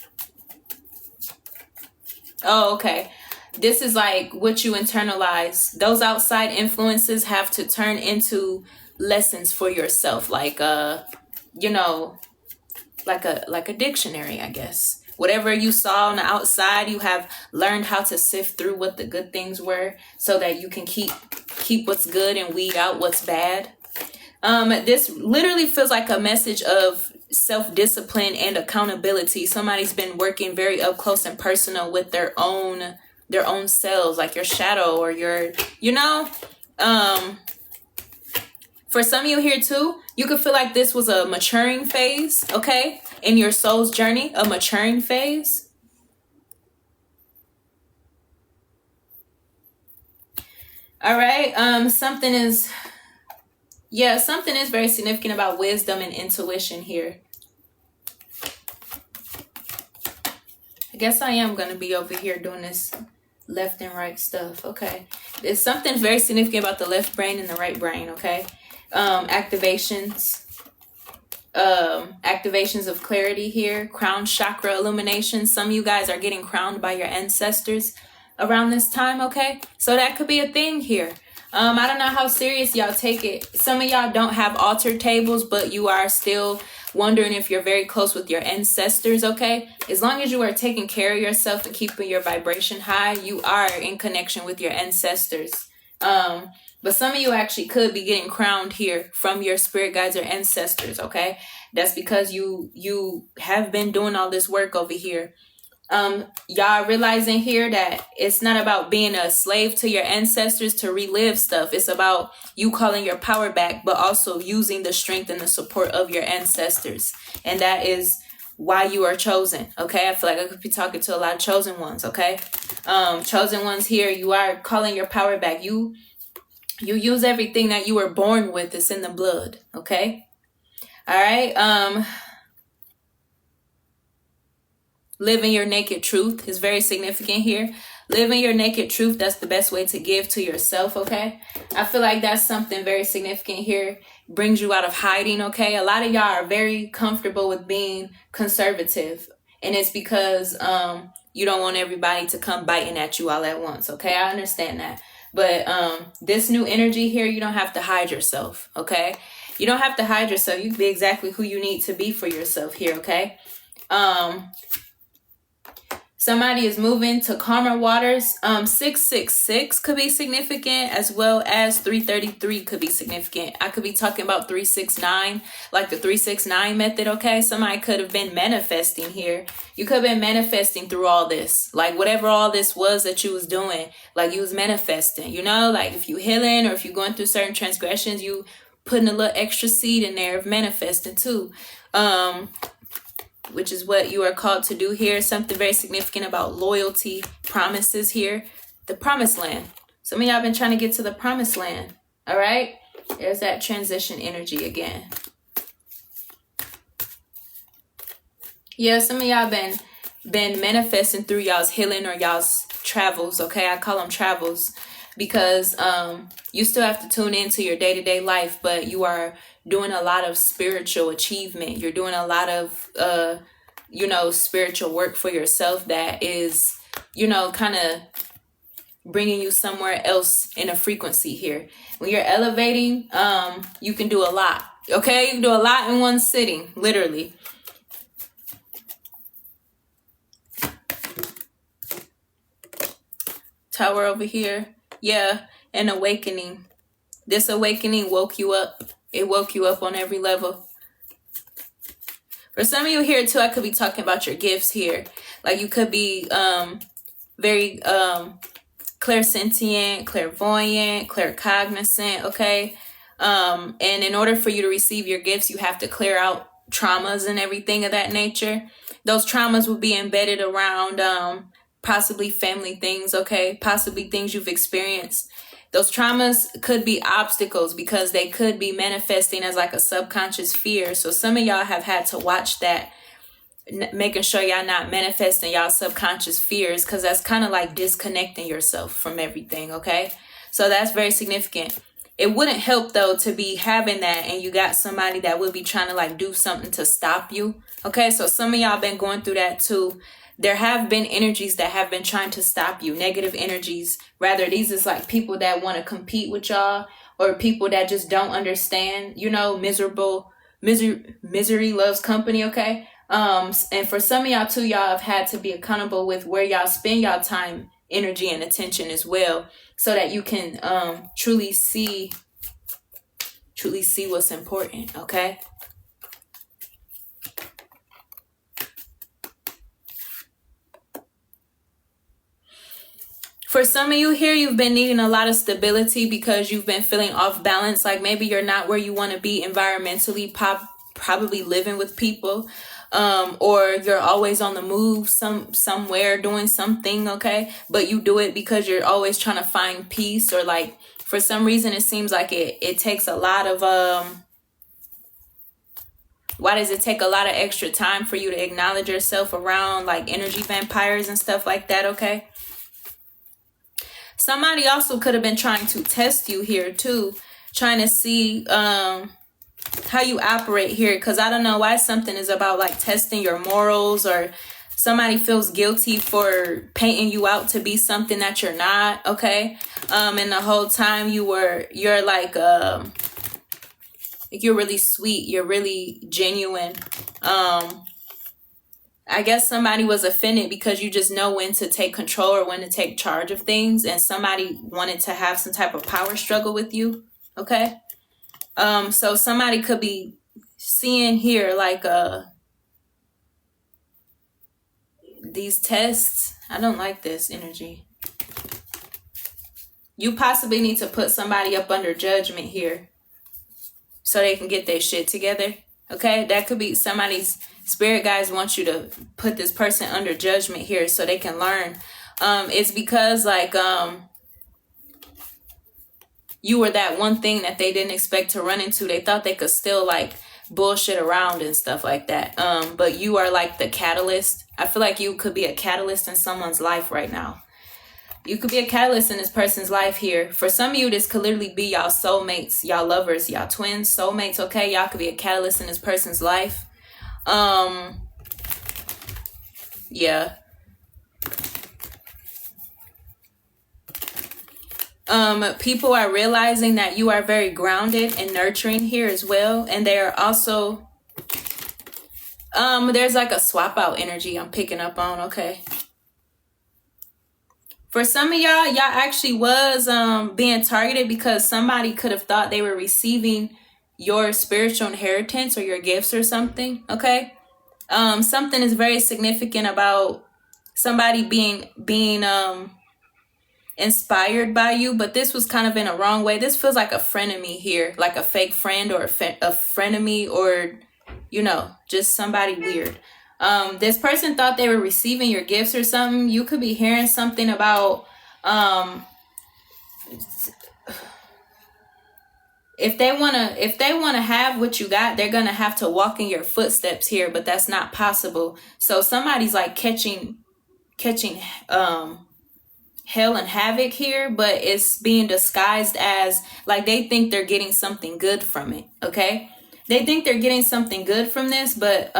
Oh, okay. This is like what you internalize. Those outside influences have to turn into lessons for yourself, like you know, like a dictionary, I guess. Whatever you saw on the outside, you have learned how to sift through what the good things were, so that you can keep what's good and weed out what's bad. This literally feels like a message of self-discipline and accountability. Somebody's been working very up close and personal with their own selves, like your shadow or your, you know, for some of you here too, you could feel like this was a maturing phase, okay? In your soul's journey, a maturing phase. All right, something is very significant about wisdom and intuition here. I guess I am going to be over here doing this left and right stuff, okay? There's something very significant about the left brain and the right brain, okay? Activations of clarity here, crown chakra illumination. Some of you guys are getting crowned by your ancestors around this time, okay? So that could be a thing here. I don't know how serious y'all take it. Some of y'all don't have altar tables, but you are still wondering if you're very close with your ancestors, okay? As long as you are taking care of yourself and keeping your vibration high, you are in connection with your ancestors. But some of you actually could be getting crowned here from your spirit guides or ancestors, okay? That's because you have been doing all this work over here. Y'all realizing here that it's not about being a slave to your ancestors to relive stuff. It's about you calling your power back, but also using the strength and the support of your ancestors. And that is why you are chosen, okay? I feel like I could be talking to a lot of chosen ones, okay? Chosen ones here, you are calling your power back. You use everything that you were born with. It's in the blood, okay? All right. Living your naked truth is very significant here. Living your naked truth, that's the best way to give to yourself, okay? I feel like that's something very significant here. Brings you out of hiding, okay? A lot of y'all are very comfortable with being conservative. And it's because you don't want everybody to come biting at you all at once, okay? I understand that. But this new energy here, you don't have to hide yourself, okay? You don't have to hide yourself. You can be exactly who you need to be for yourself here, okay? Somebody is moving to calmer waters. 666 could be significant, as well as 333 could be significant. I could be talking about 369, like the 369 method, okay? Somebody could have been manifesting here. You could have been manifesting through all this. Like whatever all this was that you was doing, like you was manifesting, you know? Like if you healing or if you're going through certain transgressions, you putting a little extra seed in there of manifesting too. Which is what you are called to do here. Something very significant about loyalty, promises here. The promised land. Some of y'all been trying to get to the promised land. All right. There's that transition energy again. Yeah, some of y'all been manifesting through y'all's healing or y'all's travels. Okay, I call them travels because you still have to tune into your day-to-day life, but you are doing a lot of spiritual achievement. You're doing a lot of spiritual work for yourself that is, kind of bringing you somewhere else in a frequency here. When you're elevating, you can do a lot. Okay, you can do a lot in one sitting, literally. Tower over here. Yeah, an awakening. This awakening woke you up. It woke you up on every level. For some of you here too, I could be talking about your gifts here. Like you could be very clairsentient, clairvoyant, claircognizant, okay? And in order for you to receive your gifts, you have to clear out traumas and everything of that nature. Those traumas will be embedded around possibly family things, okay? Possibly things you've experienced. Those traumas could be obstacles because they could be manifesting as like a subconscious fear. So some of y'all have had to watch that, making sure y'all not manifesting y'all subconscious fears, because that's kind of like disconnecting yourself from everything, okay? So that's very significant. It wouldn't help though to be having that and you got somebody that would be trying to like do something to stop you, okay? So some of y'all been going through that too. There have been energies that have been trying to stop you, negative energies. Rather, these is like people that want to compete with y'all or people that just don't understand, misery loves company, okay? And for some of y'all too, y'all have had to be accountable with where y'all spend y'all time, energy, and attention as well, so that you can truly see what's important, okay? For some of you here, you've been needing a lot of stability because you've been feeling off balance. Like maybe you're not where you want to be environmentally, probably living with people, or you're always on the move somewhere doing something, okay? But you do it because you're always trying to find peace, or like for some reason it seems like it takes a lot of why does it take a lot of extra time for you to acknowledge yourself around like energy vampires and stuff like that, okay? Somebody also could have been trying to test you here too, trying to see how you operate here, because I don't know why something is about like testing your morals, or somebody feels guilty for painting you out to be something that you're not, okay? And the whole time you're like you're really sweet, you're really genuine. I guess somebody was offended because you just know when to take control or when to take charge of things, and somebody wanted to have some type of power struggle with you, okay? So somebody could be seeing here like these tests. I don't like this energy. You possibly need to put somebody up under judgment here so they can get their shit together, okay? That could be somebody's spirit guides want you to put this person under judgment here so they can learn. It's because like you were that one thing that they didn't expect to run into. They thought they could still like bullshit around and stuff like that. But you are like the catalyst. I feel like you could be a catalyst in someone's life right now. You could be a catalyst in this person's life here. For some of you, this could literally be y'all soulmates, y'all lovers, y'all twins, soulmates, okay? Y'all could be a catalyst in this person's life. Yeah. People are realizing that you are very grounded and nurturing here as well. And they are also, there's like a swap out energy I'm picking up on, okay? For some of y'all actually was being targeted because somebody could have thought they were receiving your spiritual inheritance or your gifts or something. Okay. Something is very significant about somebody being inspired by you, but this was kind of in a wrong way. This feels like a frenemy here, like a fake friend or a frenemy, or just somebody weird. This person thought they were receiving your gifts or something. You could be hearing something about if they wanna have what you got, they're gonna have to walk in your footsteps here, but that's not possible. So somebody's like catching hell and havoc here, but it's being disguised as like they think they're getting something good from it. Okay, they think they're getting something good from this, but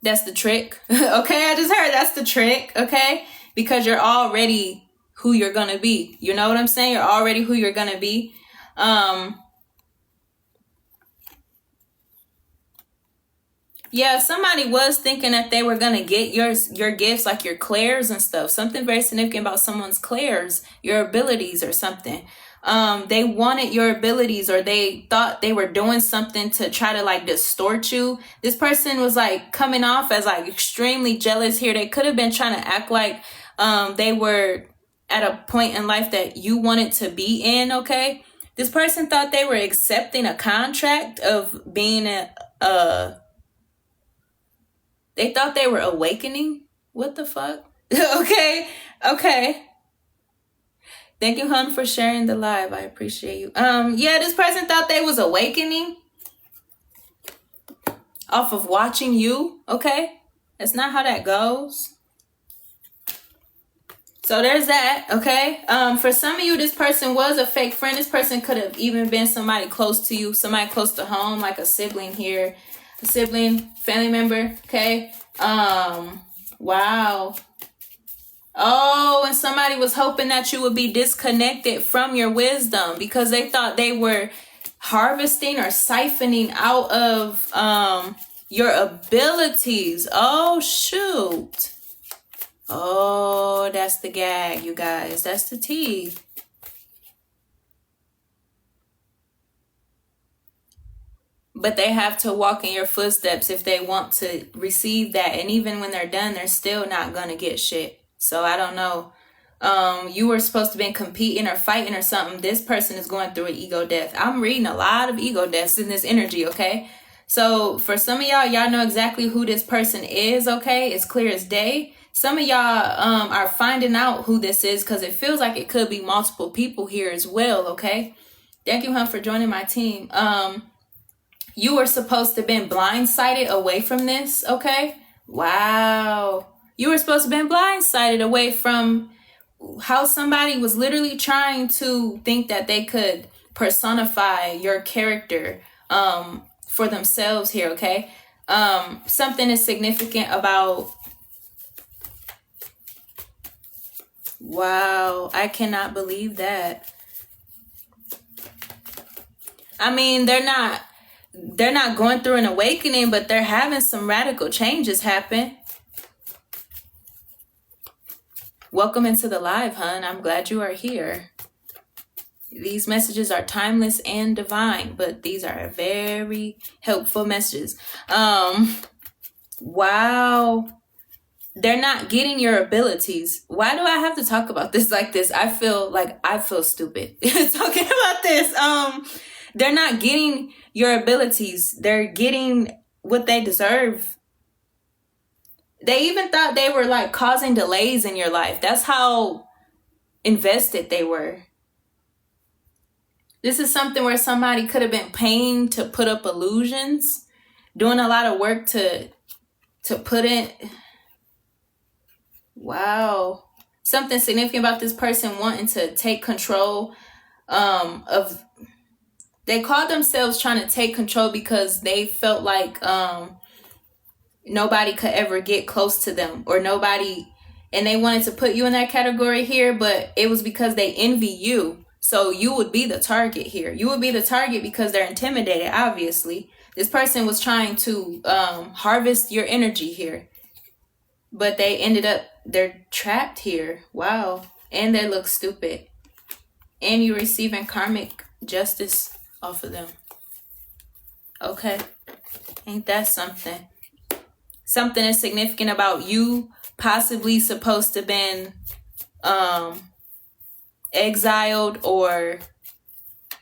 that's the trick. Okay, I just heard that's the trick. Okay, because you're already who you're gonna be. You know what I'm saying? You're already who you're gonna be. Yeah, somebody was thinking that they were gonna get your gifts, like your clairs and stuff. Something very significant about someone's clairs, your abilities or something. They wanted your abilities, or they thought they were doing something to try to like distort you. This person was like coming off as like extremely jealous here. They could have been trying to act like they were at a point in life that you wanted to be in. Okay, this person thought they were accepting a contract of being they thought they were awakening. What the fuck? Okay. Thank you, hun, for sharing the live. I appreciate you. Yeah, this person thought they was awakening off of watching you. Okay, that's not how that goes. So there's that. Okay. For some of you, this person was a fake friend. This person could have even been somebody close to you, somebody close to home, like a sibling here. A sibling, family member. Okay. Wow. Oh, and somebody was hoping that you would be disconnected from your wisdom because they thought they were harvesting or siphoning out of your abilities. Oh, shoot. Oh, that's the gag, you guys. That's the tea. But they have to walk in your footsteps if they want to receive that. And even when they're done, they're still not going to get shit. So I don't know. You were supposed to be competing or fighting or something. This person is going through an ego death. I'm reading a lot of ego deaths in this energy, okay? So for some of y'all know exactly who this person is, okay? It's clear as day. Some of y'all are finding out who this is because it feels like it could be multiple people here as well, okay? Thank you, hun, for joining my team. You were supposed to have been blindsided away from this, okay? Wow. You were supposed to have been blindsided away from how somebody was literally trying to think that they could personify your character for themselves here, okay? Something is significant about... Wow, I cannot believe that. I mean, they're not going through an awakening, but they're having some radical changes happen. Welcome into the live, hun. I'm glad you are here. These messages are timeless and divine, but these are very helpful messages. Wow. They're not getting your abilities. Why do I have to talk about this like this? I feel stupid talking about this. They're not getting your abilities. They're getting what they deserve. They even thought they were like causing delays in your life. That's how invested they were. This is something where somebody could have been paying to put up illusions, doing a lot of work to put in. Wow. Something significant about this person wanting to take control of... They called themselves trying to take control because they felt like nobody could ever get close to them, or nobody, and they wanted to put you in that category here, but it was because they envy you. So you would be the target here. You would be the target because they're intimidated, obviously. This person was trying to harvest your energy here. but they ended up, they're trapped here. Wow. And they look stupid. And you're receiving karmic justice off of them. Okay. Ain't that something? Something is significant about you possibly supposed to been exiled or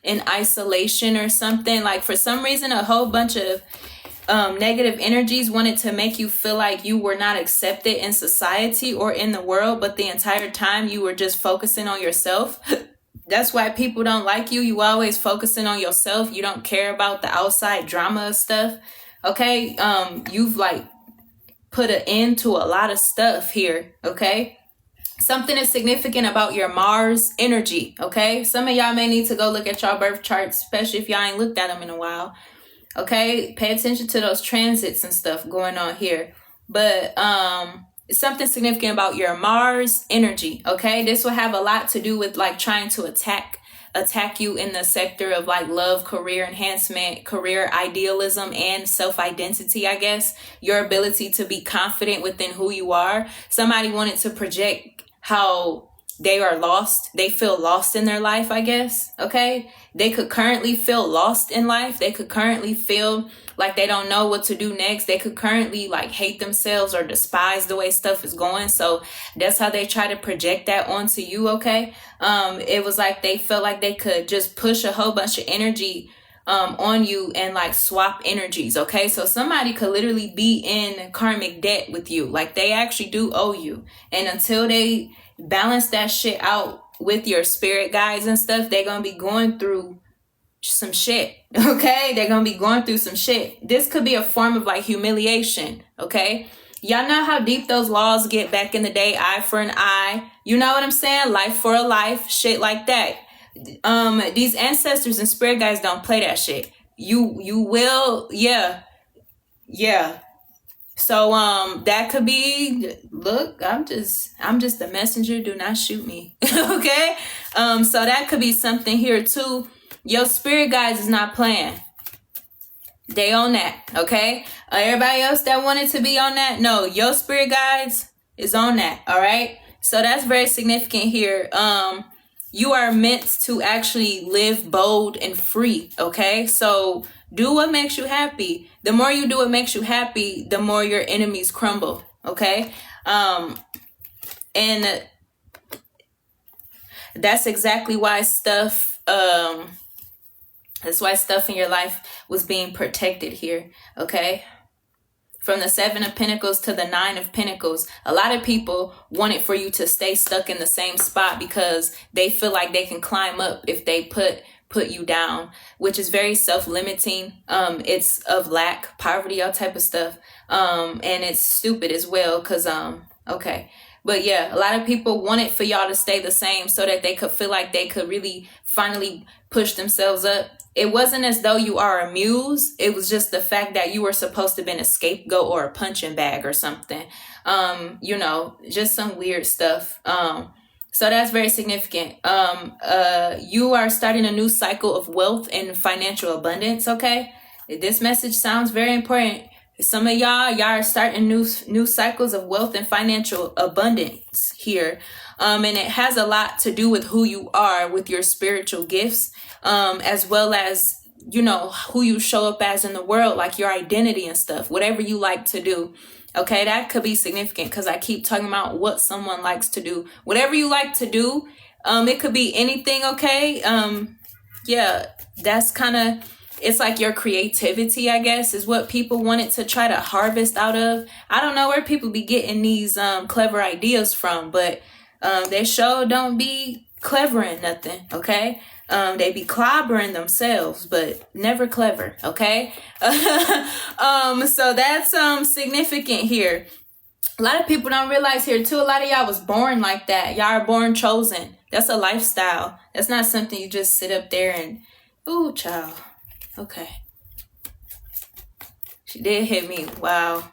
in isolation or something. Like for some reason, a whole bunch of negative energies wanted to make you feel like you were not accepted in society or in the world, but the entire time you were just focusing on yourself. That's why people don't like you. You always focusing on yourself. You don't care about the outside drama stuff. Okay. You've like put an end to a lot of stuff here. Okay. Something is significant about your Mars energy. Okay. Some of y'all may need to go look at y'all birth charts, especially if y'all ain't looked at them in a while. Okay. Pay attention to those transits and stuff going on here. But, something significant about your Mars energy. Okay. This will have a lot to do with like trying to attack you in the sector of like love, career enhancement, career idealism, and self-identity, I guess. Your ability to be confident within who you are. Somebody wanted to project how they are lost. They feel lost in their life, I guess. Okay. They could currently feel lost in life. They could currently feel like they don't know what to do next. They could currently like hate themselves or despise the way stuff is going. So that's how they try to project that onto you. Okay. It was like they felt like they could just push a whole bunch of energy on you and like swap energies. Okay. So somebody could literally be in karmic debt with you. Like they actually do owe you. And until they balance that shit out with your spirit guides and stuff, they're gonna be going through some shit. Okay, they're gonna be going through some shit. This could be a form of like humiliation. Okay, y'all know how deep those laws get back in the day. Eye for an eye, you know what I'm saying? Life for a life, shit like that. These ancestors and spirit guides don't play that shit. You will, yeah. So that could be, look, I'm just a messenger, do not shoot me. Okay. So that could be something here too. Your spirit guides is not playing. They on that. Okay. Everybody else that wanted to be on that, no, your spirit guides is on that. All right. So that's very significant here. You are meant to actually live bold and free. Okay. So do what makes you happy. The more you do what makes you happy, the more your enemies crumble. Okay. And that's exactly why stuff in your life was being protected here. Okay. From the 7 of Pentacles to the 9 of Pentacles, a lot of people wanted for you to stay stuck in the same spot because they feel like they can climb up if they put you down, which is very self-limiting. It's of lack, poverty, all type of stuff. And it's stupid as well because, okay. But yeah, a lot of people wanted for y'all to stay the same so that they could feel like they could really finally push themselves up. It wasn't as though you are a muse. It was just the fact that you were supposed to have been a scapegoat or a punching bag or something. You know, just some weird stuff. So that's very significant. You are starting a new cycle of wealth and financial abundance. Okay. This message sounds very important. Some of y'all are starting new cycles of wealth and financial abundance here. And it has a lot to do with who you are with your spiritual gifts, as well as, you know, who you show up as in the world, like your identity and stuff, whatever you like to do. Okay, that could be significant because I keep talking about what someone likes to do. Whatever you like to do, it could be anything, okay? Yeah, that's kind of, it's like your creativity, I guess, is what people wanted to try to harvest out of. I don't know where people be getting these clever ideas from, but they sure don't be clever in nothing, okay? They be clobbering themselves, but never clever, okay? So that's significant here. A lot of people don't realize here too, a lot of y'all was born like that. Y'all are born chosen. That's a lifestyle. That's not something you just sit up there and, ooh, child. Okay. She did hit me. Wow.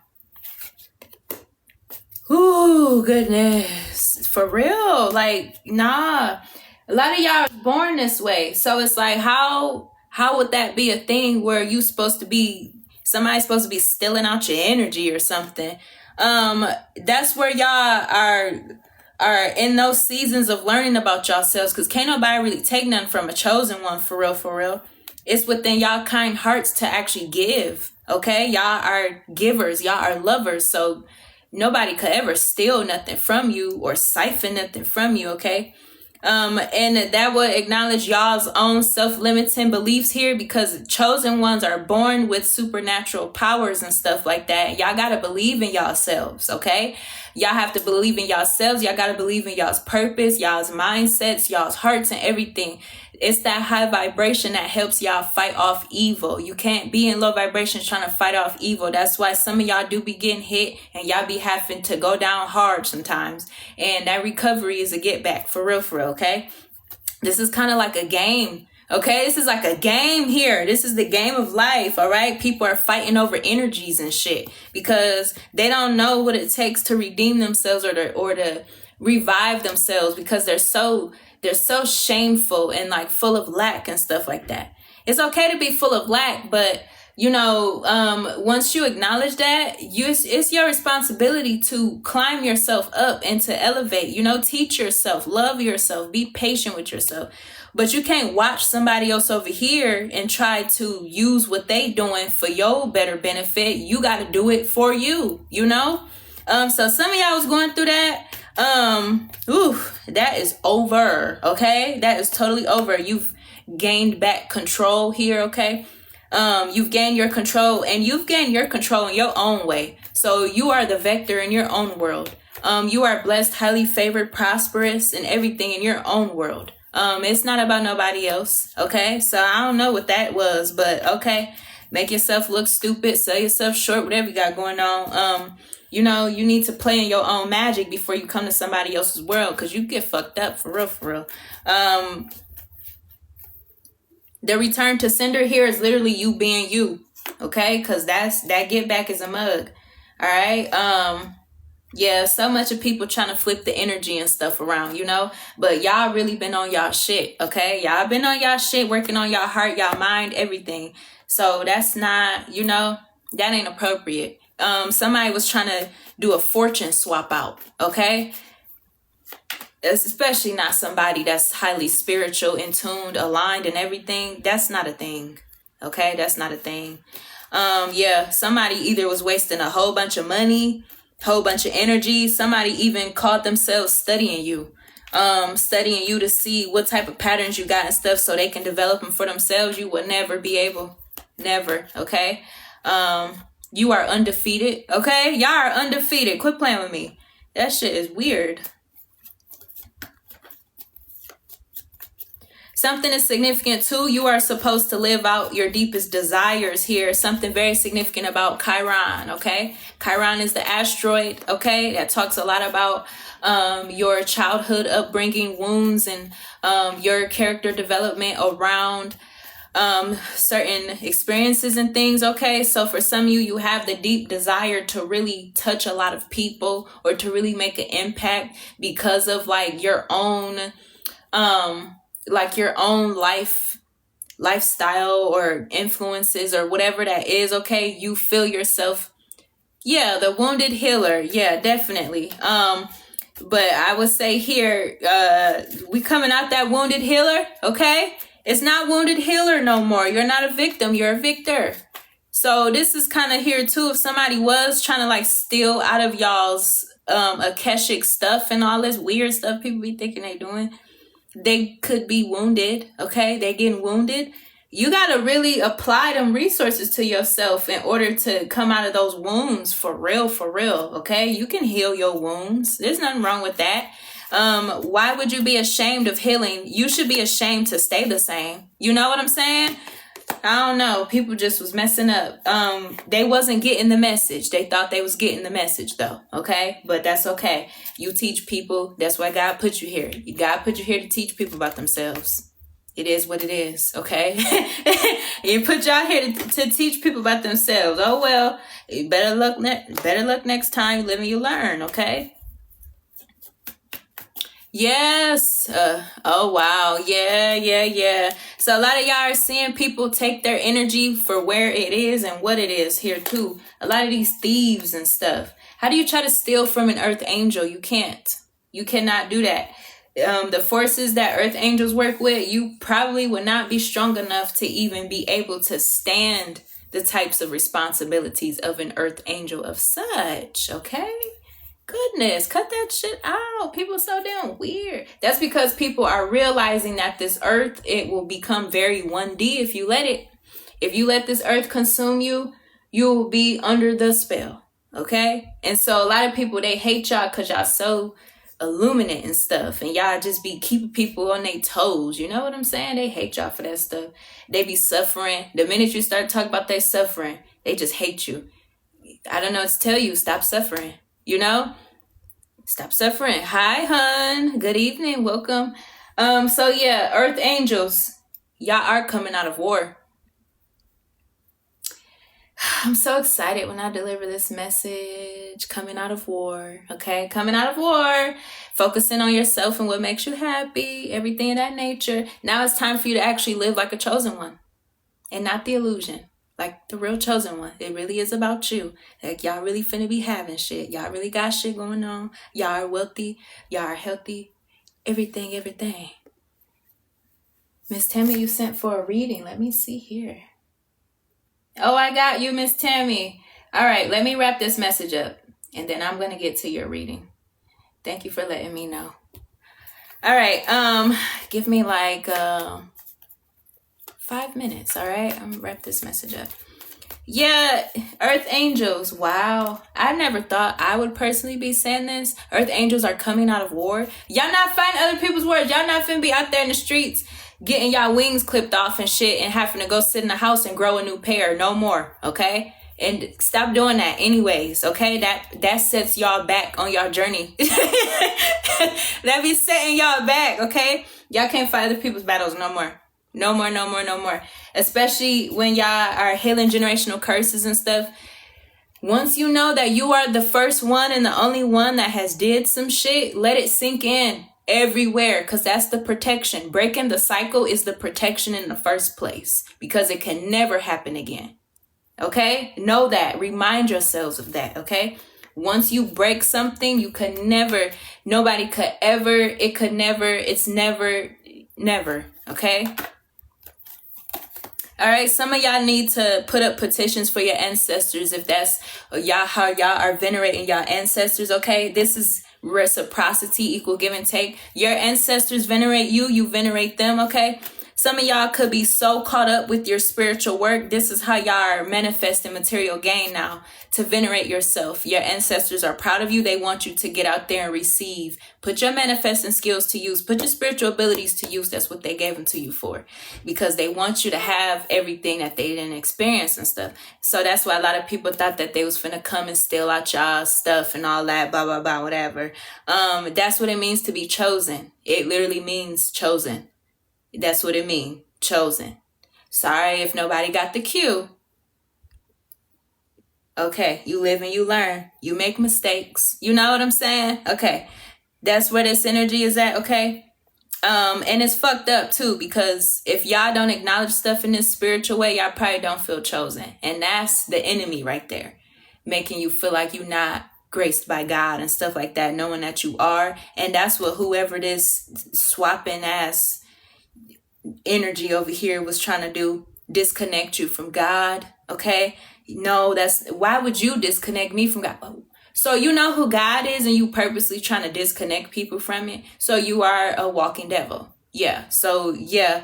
Ooh, goodness. For real. Like, nah. A lot of y'all are born this way. So it's like, how would that be a thing where you somebody's supposed to be stealing out your energy or something? That's where y'all are in those seasons of learning about yourselves, because can't nobody really take nothing from a chosen one, for real, for real. It's within y'all kind hearts to actually give, okay? Y'all are givers, y'all are lovers, so nobody could ever steal nothing from you or siphon nothing from you, okay? And that would acknowledge y'all's own self-limiting beliefs here, because chosen ones are born with supernatural powers and stuff like that. Y'all gotta believe in yourselves, okay? Y'all have to believe in yourselves. Y'all gotta believe in y'all's purpose, y'all's mindsets, y'all's hearts, and everything. It's that high vibration that helps y'all fight off evil. You can't be in low vibration trying to fight off evil. That's why some of y'all do be getting hit, and y'all be having to go down hard sometimes. And that recovery is a get back, for real, okay? This is kind of like a game, okay? This is like a game here. This is the game of life, all right? People are fighting over energies and shit because they don't know what it takes to redeem themselves or to revive themselves, because they're so shameful and like full of lack and stuff like that. It's okay to be full of lack, but you know, once you acknowledge that, it's your responsibility to climb yourself up and to elevate, you know, teach yourself, love yourself, be patient with yourself. But you can't watch somebody else over here and try to use what they doing for your better benefit. You got to do it for you, you know? So some of y'all was going through that. That is over, okay? That is totally over. You've gained back control here, okay? You've gained your control, and you've gained your control in your own way. So you are the vector in your own world. You are blessed, highly favored, prosperous, and everything in your own world. It's not about nobody else, okay? So I don't know what that was, but okay. Make yourself look stupid, sell yourself short, whatever you got going on. You know, you need to play in your own magic before you come to somebody else's world, because you get fucked up, for real. The return to sender here is literally you being you, okay? Because that get back is a mug, all right? Yeah, so much of people trying to flip the energy and stuff around, you know? But y'all really been on y'all shit, okay? Y'all been on y'all shit, working on y'all heart, y'all mind, everything. So that's not, you know, that ain't appropriate. Somebody was trying to do a fortune swap out, okay? Especially not somebody that's highly spiritual, in tuned, aligned, and everything. That's not a thing, okay? That's not a thing. Yeah, somebody either was wasting a whole bunch of money, whole bunch of energy. Somebody even called themselves studying you to see what type of patterns you got and stuff, so they can develop them for themselves. You would never be able, never, okay? You are undefeated, okay? Y'all are undefeated. Quit playing with me. That shit is weird. Something is significant too. You are supposed to live out your deepest desires here. Something very significant about Chiron, okay? Chiron is the asteroid, okay? That talks a lot about your childhood upbringing, wounds, and your character development around certain experiences and things, okay? So for some of you, you have the deep desire to really touch a lot of people or to really make an impact because of like your own lifestyle or influences or whatever that is, okay? You feel yourself, yeah, the wounded healer, yeah, definitely. But I would say here, we coming out that wounded healer, okay? It's not wounded healer no more. You're not a victim, you're a victor. So this is kind of here too. If somebody was trying to like steal out of y'all's Akashic stuff and all this weird stuff people be thinking they doing, they could be wounded, okay? They getting wounded. You got to really apply them resources to yourself in order to come out of those wounds for real, okay? You can heal your wounds. There's nothing wrong with that. Why would you be ashamed of healing? You should be ashamed to stay the same. You know what I'm saying? I don't know. People just was messing up. They wasn't getting the message. They thought they was getting the message though. Okay. But that's okay. You teach people. That's why God put you here. God put you here to teach people about themselves. It is what it is. Okay. You put y'all here to teach people about themselves. Oh, well, better luck next time. You live and you learn. Okay. Yes. Oh, wow. Yeah. So a lot of y'all are seeing people take their energy for where it is and what it is here too. A lot of these thieves and stuff. How do you try to steal from an earth angel? You can't. You cannot do that. The forces that earth angels work with, you probably would not be strong enough to even be able to stand the types of responsibilities of an earth angel of such. Okay. Goodness, cut that shit out. People are so damn weird. That's because people are realizing that this earth, it will become very 1D if you let it. If you let this earth consume you, you will be under the spell. Okay? And so a lot of people, they hate y'all because y'all so illuminate and stuff. And y'all just be keeping people on their toes. You know what I'm saying? They hate y'all for that stuff. They be suffering. The minute you start talking about their suffering, they just hate you. I don't know what to tell you. Stop suffering. You know, stop suffering. Hi, hun. Good evening. Welcome. So yeah, earth angels, y'all are coming out of war. I'm so excited when I deliver this message. Coming out of war. Okay, coming out of war. Focusing on yourself and what makes you happy. Everything of that nature. Now it's time for you to actually live like a chosen one, and not the illusion. Like the real chosen one. It really is about you. Like y'all really finna be having shit. Y'all really got shit going on. Y'all are wealthy. Y'all are healthy. Everything. Miss Tammy, you sent for a reading. Let me see here. Oh, I got you, Miss Tammy. All right, let me wrap this message up. And then I'm going to get to your reading. Thank you for letting me know. All right, give me like 5 minutes, all right? I'm gonna wrap this message up. Yeah, earth angels. Wow. I never thought I would personally be saying this. Earth angels are coming out of war. Y'all not fighting other people's wars. Y'all not finna be out there in the streets getting y'all wings clipped off and shit and having to go sit in the house and grow a new pair. No more, okay? And stop doing that anyways, okay? That sets y'all back on y'all journey. That be setting y'all back, okay? Y'all can't fight other people's battles no more. No more. Especially when y'all are healing generational curses and stuff. Once you know that you are the first one and the only one that has did some shit, let it sink in everywhere, because that's the protection. Breaking the cycle is the protection in the first place, because it can never happen again. Okay? Know that. Remind yourselves of that, okay? Once you break something, you could never, nobody could ever, it could never, it's never, okay? All right, some of y'all need to put up petitions for your ancestors if that's y'all how y'all are venerating y'all ancestors, okay? This is reciprocity, equal give and take. Your ancestors venerate you, you venerate them, okay? Some of y'all could be so caught up with your spiritual work. This is how y'all are manifesting material gain now, to venerate yourself. Your ancestors are proud of you. They want you to get out there and receive. Put your manifesting skills to use. Put your spiritual abilities to use. That's what they gave them to you for, because they want you to have everything that they didn't experience and stuff. So that's why a lot of people thought that they was finna come and steal out y'all stuff and all that, blah, blah, blah, whatever. That's what it means to be chosen. It literally means chosen. That's what it means. Chosen. Sorry if nobody got the cue. Okay, you live and you learn. You make mistakes. You know what I'm saying? Okay, that's where this energy is at, okay? And it's fucked up too, because if y'all don't acknowledge stuff in this spiritual way, y'all probably don't feel chosen. And that's the enemy right there, making you feel like you're not graced by God and stuff like that, knowing that you are. And that's what whoever this swapping ass energy over here was trying to do, disconnect you from God, okay? No, that's, why would you disconnect me from God? So you know who God is and you purposely trying to disconnect people from it. So you are a walking devil. Yeah. So yeah,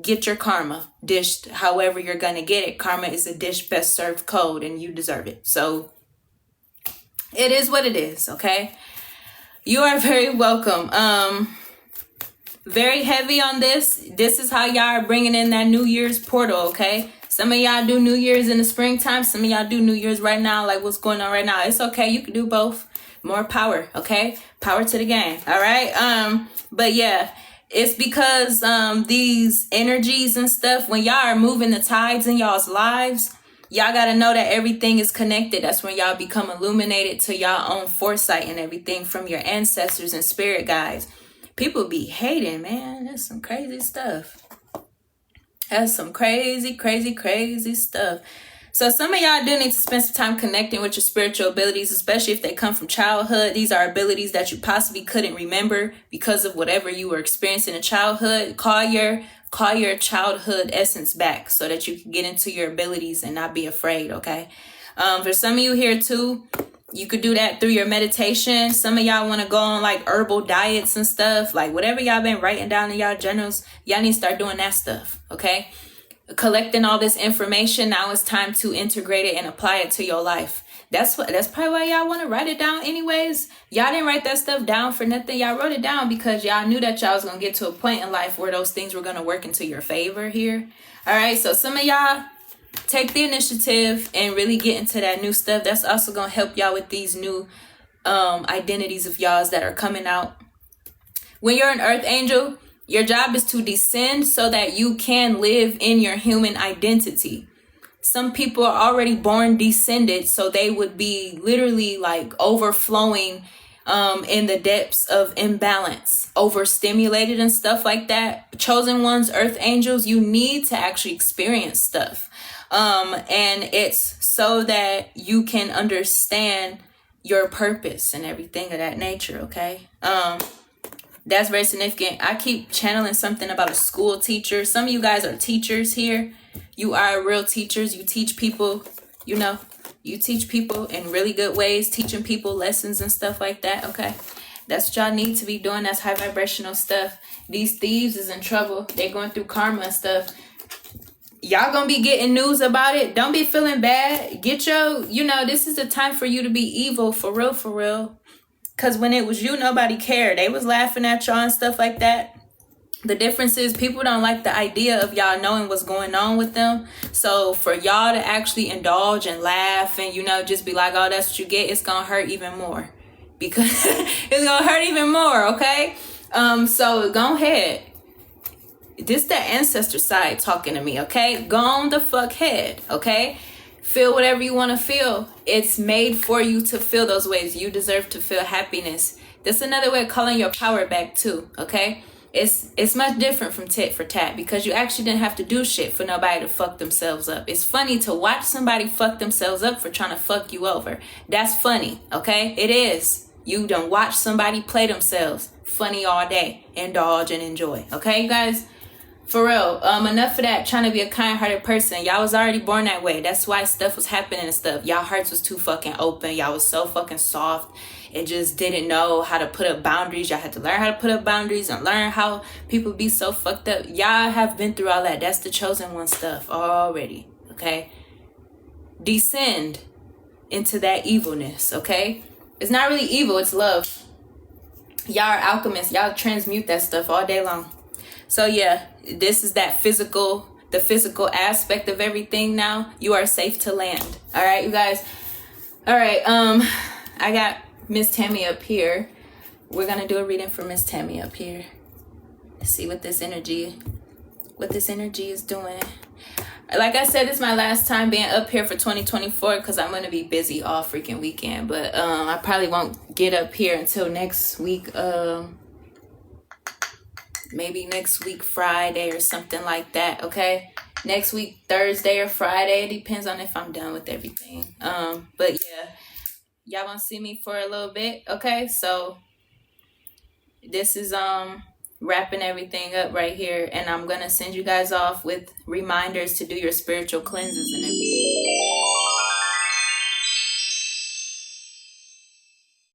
get your karma dished however you're going to get it. Karma is a dish best served cold and you deserve it. So it is what it is. Okay. You are very welcome. Very heavy on this. This is how y'all are bringing in that New Year's portal, okay? Some of y'all do New Year's in the springtime. Some of y'all do New Year's right now, like what's going on right now. It's okay. You can do both. More power, okay? Power to the game, all right? But yeah, it's because these energies and stuff, when y'all are moving the tides in y'all's lives, y'all got to know that everything is connected. That's when y'all become illuminated to y'all own foresight and everything from your ancestors and spirit guides. People be hating, man. That's some crazy stuff. That's some crazy, crazy, crazy stuff. So some of y'all do need to spend some time connecting with your spiritual abilities, especially if they come from childhood. These are abilities that you possibly couldn't remember because of whatever you were experiencing in childhood. Call your childhood essence back so that you can get into your abilities and not be afraid, okay? For some of you here too, you could do that through your meditation. Some of y'all want to go on like herbal diets and stuff. Like whatever y'all been writing down in y'all journals, y'all need to start doing that stuff, okay? Collecting all this information, now it's time to integrate it and apply it to your life. That's probably why y'all want to write it down anyways. Y'all didn't write that stuff down for nothing. Y'all wrote it down because y'all knew that y'all was going to get to a point in life where those things were going to work into your favor here. All right, so some of y'all take the initiative and really get into that new stuff. That's also going to help y'all with these new identities of y'all's that are coming out. When you're an earth angel, your job is to descend so that you can live in your human identity. Some people are already born descended, so they would be literally like overflowing in the depths of imbalance, overstimulated and stuff like that. Chosen ones, earth angels, you need to actually experience stuff. And it's so that you can understand your purpose and everything of that nature, okay? That's very significant. I keep channeling something about a school teacher. Some of you guys are teachers here. You are real teachers. You teach people, you teach people in really good ways, teaching people lessons and stuff like that, okay? That's what y'all need to be doing. That's high vibrational stuff. These thieves is in trouble. They're going through karma and stuff. Y'all gonna be getting news about it. Don't be feeling bad. Get your, this is the time for you to be evil, for real, for real. Because when it was you, nobody cared. They was laughing at y'all and stuff like that. The difference is people don't like the idea of y'all knowing what's going on with them. So for y'all to actually indulge and laugh and, just be like, oh, that's what you get, it's going to hurt even more. Because it's going to hurt even more, okay? So go ahead. This the ancestor side talking to me, okay? Go on the fuck head, okay? Feel whatever you want to feel. It's made for you to feel those ways. You deserve to feel happiness. That's another way of calling your power back too, okay? It's much different from tit for tat because you actually didn't have to do shit for nobody to fuck themselves up. It's funny to watch somebody fuck themselves up for trying to fuck you over. That's funny, okay? It is. You done watch somebody play themselves. Funny all day. Indulge and enjoy, okay, you guys? For real, enough of that trying to be a kind-hearted person. Y'all was already born that way. That's why stuff was happening and stuff. Y'all hearts was too fucking open. Y'all was so fucking soft and just didn't know how to put up boundaries. Y'all had to learn how to put up boundaries and learn how people be so fucked up. Y'all have been through all that. That's the chosen one stuff already, okay? Descend into that evilness, okay? It's not really evil, it's love. Y'all are alchemists. Y'all transmute that stuff all day long. So yeah, this is that the physical aspect of everything now. You are safe to land. All right, you guys. All right, I got Miss Tammy up here. We're going to do a reading for Miss Tammy up here. Let's see what this energy is doing. Like I said, this is my last time being up here for 2024 because I'm going to be busy all freaking weekend. But I probably won't get up here until next week. Maybe next week Friday or something like that, okay? Next week Thursday or Friday. It depends on if I'm done with everything. But yeah, y'all gonna see me for a little bit, okay? So this is wrapping everything up right here, and I'm gonna send you guys off with reminders to do your spiritual cleanses and everything.